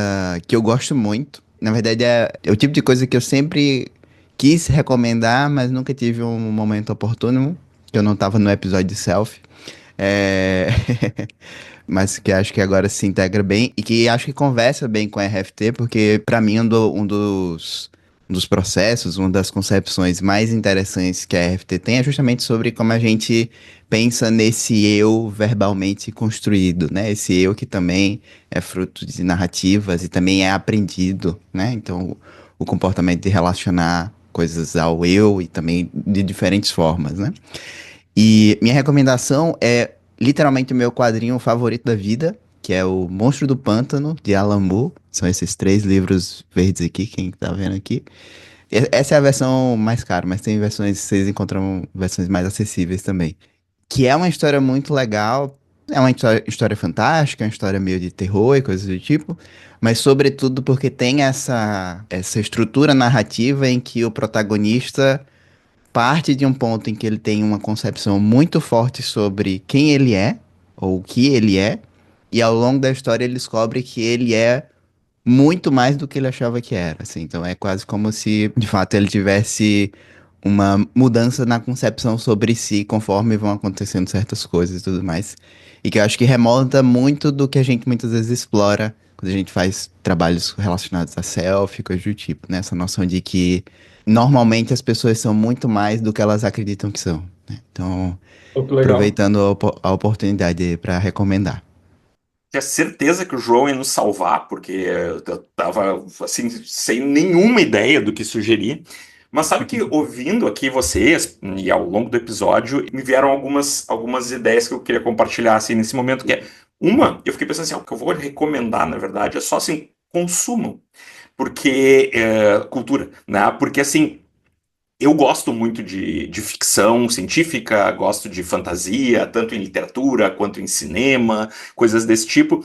que eu gosto muito. Na verdade, é o tipo de coisa que eu sempre quis recomendar, mas nunca tive um momento oportuno, que eu não tava no episódio de selfie. É... mas que acho que agora se integra bem e que acho que conversa bem com a RFT, porque para mim um dos processos, uma das concepções mais interessantes que a RFT tem é justamente sobre como a gente pensa nesse eu verbalmente construído, né? Esse eu que também é fruto de narrativas e também é aprendido, né? Então, o comportamento de relacionar coisas ao eu e também de diferentes formas, né? E minha recomendação é literalmente o meu quadrinho favorito da vida, que é o Monstro do Pântano, de Alan Moore. São esses três livros verdes aqui, quem tá vendo aqui. Essa é a versão mais cara, mas tem versões, vocês encontram versões mais acessíveis também. Que é uma história muito legal, é uma história fantástica, é uma história meio de terror e coisas do tipo, mas sobretudo porque tem essa estrutura narrativa em que o protagonista parte de um ponto em que ele tem uma concepção muito forte sobre quem ele é, ou o que ele é, e ao longo da história ele descobre que ele é muito mais do que ele achava que era, assim. Então é quase como se, de fato, ele tivesse uma mudança na concepção sobre si conforme vão acontecendo certas coisas e tudo mais. E que eu acho que remonta muito do que a gente muitas vezes explora quando a gente faz trabalhos relacionados a selfie, coisas do tipo, né? Essa noção de que normalmente as pessoas são muito mais do que elas acreditam que são, né? Então, Pô, que legal. aproveitando a oportunidade para recomendar. Tinha certeza que o João ia nos salvar, porque eu tava assim, sem nenhuma ideia do que sugerir. Mas sabe que ouvindo aqui vocês, e ao longo do episódio, me vieram algumas ideias que eu queria compartilhar assim, nesse momento, que é uma, eu fiquei pensando assim, ó, o que eu vou recomendar, na verdade, é só assim, consumam, porque cultura, né? Porque assim, eu gosto muito de ficção científica, gosto de fantasia, tanto em literatura quanto em cinema, coisas desse tipo.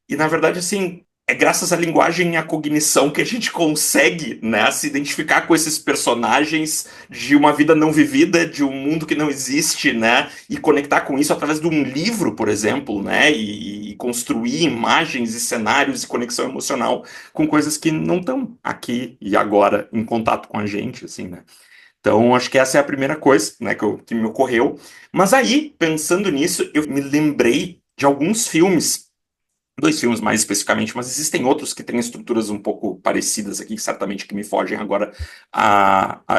E na verdade, assim, é graças à linguagem e à cognição que a gente consegue, né, se identificar com esses personagens de uma vida não vivida, de um mundo que não existe, né, e conectar com isso através de um livro, por exemplo, né, e construir imagens e cenários e conexão emocional com coisas que não estão aqui e agora em contato com a gente, assim, né. Então, acho que essa é a primeira coisa, né, que me ocorreu. Mas aí, pensando nisso, eu me lembrei de alguns filmes, dois filmes mais especificamente, mas existem outros que têm estruturas um pouco parecidas aqui, que certamente que me fogem agora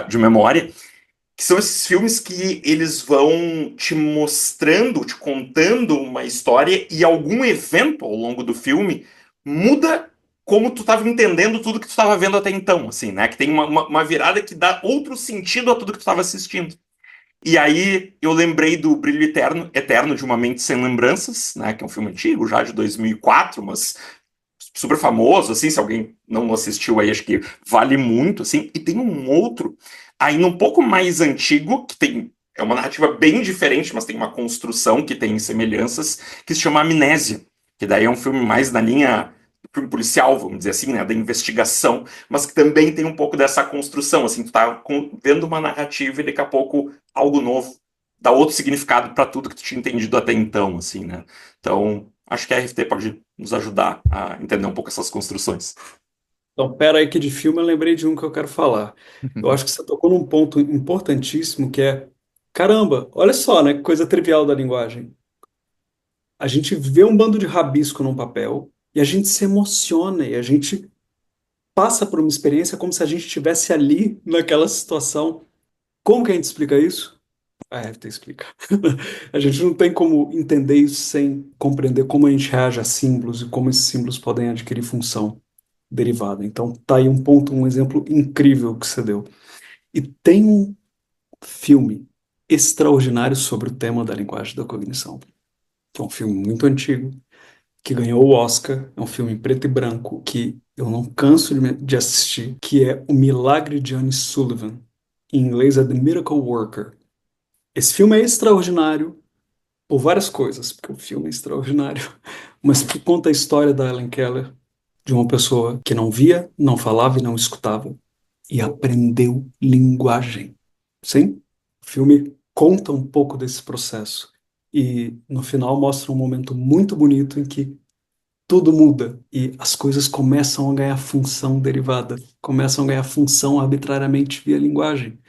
de memória, que são esses filmes que eles vão te mostrando, te contando uma história e algum evento ao longo do filme muda como tu estava entendendo tudo que tu estava vendo até então, assim, né? Que tem uma virada que dá outro sentido a tudo que tu estava assistindo. E aí eu lembrei do Brilho Eterno de Uma Mente Sem Lembranças, né? Que é um filme antigo, já de 2004, mas super famoso, assim, se alguém não assistiu aí, acho que vale muito, assim. E tem um outro, ainda um pouco mais antigo, que tem, é uma narrativa bem diferente, mas tem uma construção que tem semelhanças, que se chama Amnésia, que daí é um filme mais na linha do filme policial, vamos dizer assim, né, da investigação, mas que também tem um pouco dessa construção, assim, tu tá vendo uma narrativa e daqui a pouco algo novo dá outro significado para tudo que tu tinha entendido até então, assim, né? Então, acho que a RFT pode nos ajudar a entender um pouco essas construções. Então, pera aí que de filme eu lembrei de um que eu quero falar. Eu acho que você tocou num ponto importantíssimo que é, caramba, olha só, né, que coisa trivial da linguagem. A gente vê um bando de rabisco num papel e a gente se emociona e a gente passa por uma experiência como se a gente estivesse ali naquela situação. Como que a gente explica isso? A RFT explica. A gente não tem como entender isso sem compreender como a gente reage a símbolos e como esses símbolos podem adquirir função derivada. Então, tá aí um ponto, um exemplo incrível que você deu. E tem um filme extraordinário sobre o tema da linguagem da cognição, que é um filme muito antigo, que ganhou o Oscar, é um filme em preto e branco que eu não canso de assistir, que é O Milagre de Annie Sullivan. Em inglês é The Miracle Worker. Esse filme é extraordinário por várias coisas, porque o filme é extraordinário, mas que conta a história da Helen Keller, de uma pessoa que não via, não falava e não escutava, e aprendeu linguagem. Sim, o filme conta um pouco desse processo. E no final mostra um momento muito bonito em que tudo muda e as coisas começam a ganhar função derivada, começam a ganhar função arbitrariamente via linguagem.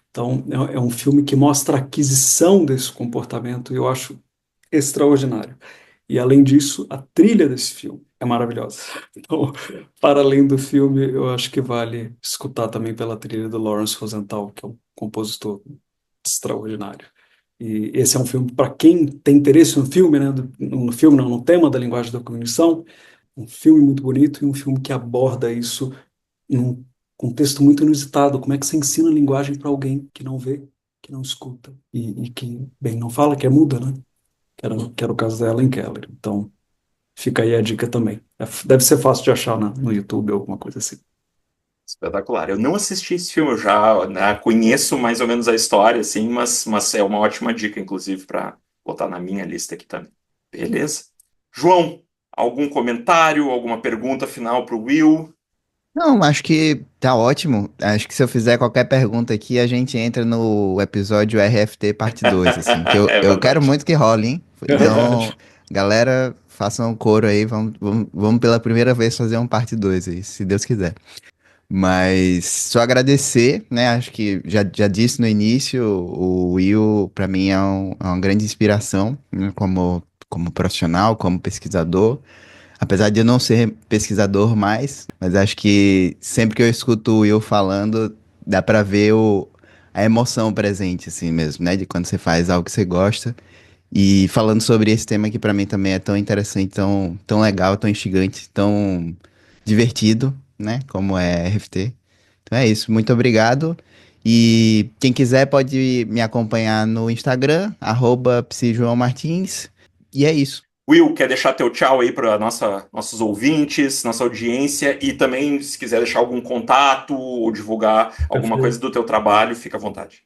Então, é um filme que mostra a aquisição desse comportamento e eu acho extraordinário. E além disso, a trilha desse filme é maravilhosa. Então, para além do filme, eu acho que vale escutar também pela trilha do Lawrence Rosenthal, que é um compositor extraordinário. E esse é um filme para quem tem interesse no filme, né? No filme, não, no tema da linguagem da cognição. Um filme muito bonito e um filme que aborda isso num contexto muito inusitado. Como é que você ensina linguagem para alguém que não vê, que não escuta e que, bem, não fala, que é muda, né? Que era o caso da Ellen Keller. Então, fica aí a dica também. Deve ser fácil de achar no YouTube ou alguma coisa assim. Espetacular. Eu não assisti esse filme, eu já, né, conheço mais ou menos a história, assim, mas é uma ótima dica, inclusive, para botar na minha lista aqui também. Beleza. João, algum comentário, alguma pergunta final para o Will? Não, acho que tá ótimo. Acho que se eu fizer qualquer pergunta aqui, a gente entra no episódio RFT parte 2 assim, que eu, É eu quero verdade. muito que role, hein? É Então, verdade. galera, façam um coro aí, vamos pela primeira vez fazer um parte 2 aí, se Deus quiser. Mas só agradecer, né? Acho que já disse no início, o Will, para mim, é uma grande inspiração, né, como profissional, como pesquisador. Apesar de eu não ser pesquisador mais, mas acho que sempre que eu escuto o Will falando, dá pra ver a emoção presente, assim mesmo, né? De quando você faz algo que você gosta. E falando sobre esse tema que pra mim também é tão interessante, tão legal, tão instigante, tão divertido, né? Como é RFT. Então é isso, muito obrigado. E quem quiser pode me acompanhar no Instagram, @psijoãomartins. E é isso. Will, quer deixar teu tchau aí para nossos ouvintes, nossa audiência, e também, se quiser deixar algum contato ou divulgar alguma coisa Perfeito. do teu trabalho, fica à vontade.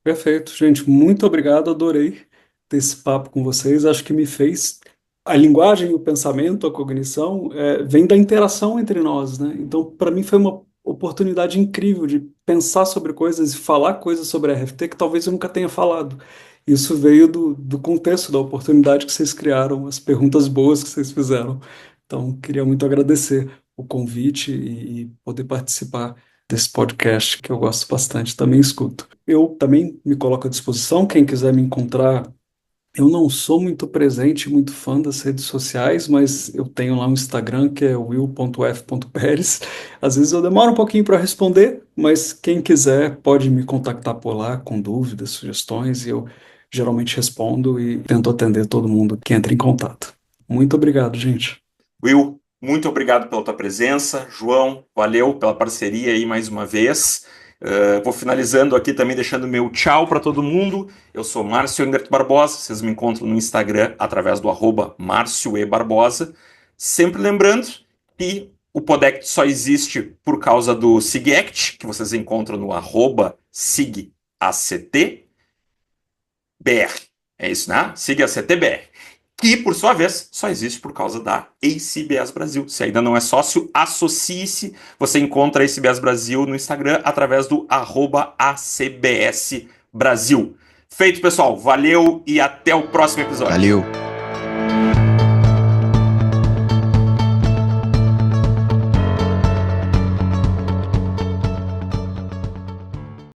Perfeito, gente. Muito obrigado. Adorei ter esse papo com vocês. Acho que me fez. A linguagem, o pensamento, a cognição, vem da interação entre nós, né? Então, para mim, foi uma oportunidade incrível de pensar sobre coisas e falar coisas sobre a RFT que talvez eu nunca tenha falado. Isso veio do contexto, da oportunidade que vocês criaram, as perguntas boas que vocês fizeram. Então, queria muito agradecer o convite e poder participar desse podcast que eu gosto bastante, também escuto. Eu também me coloco à disposição, quem quiser me encontrar. Eu não sou muito presente, muito fã das redes sociais, mas eu tenho lá um Instagram que é will.f.peres. Às vezes eu demoro um pouquinho para responder, mas quem quiser pode me contactar por lá com dúvidas, sugestões, e eu geralmente respondo e tento atender todo mundo que entra em contato. Muito obrigado, gente. Will, muito obrigado pela tua presença. João, valeu pela parceria aí mais uma vez. Vou finalizando aqui também, deixando meu tchau para todo mundo. Eu sou Márcio Engert Barbosa. Vocês me encontram no Instagram através do @MárcioEBarbosa. Sempre lembrando que o Podect só existe por causa do SIGACT, que vocês encontram no @SIGACTBR. É isso, né? SIGACTBR, que, por sua vez, só existe por causa da ACBS Brasil. Se ainda não é sócio, associe-se. Você encontra a ACBS Brasil no Instagram através do @ACBS Brasil. Feito, pessoal. Valeu e até o próximo episódio. Valeu!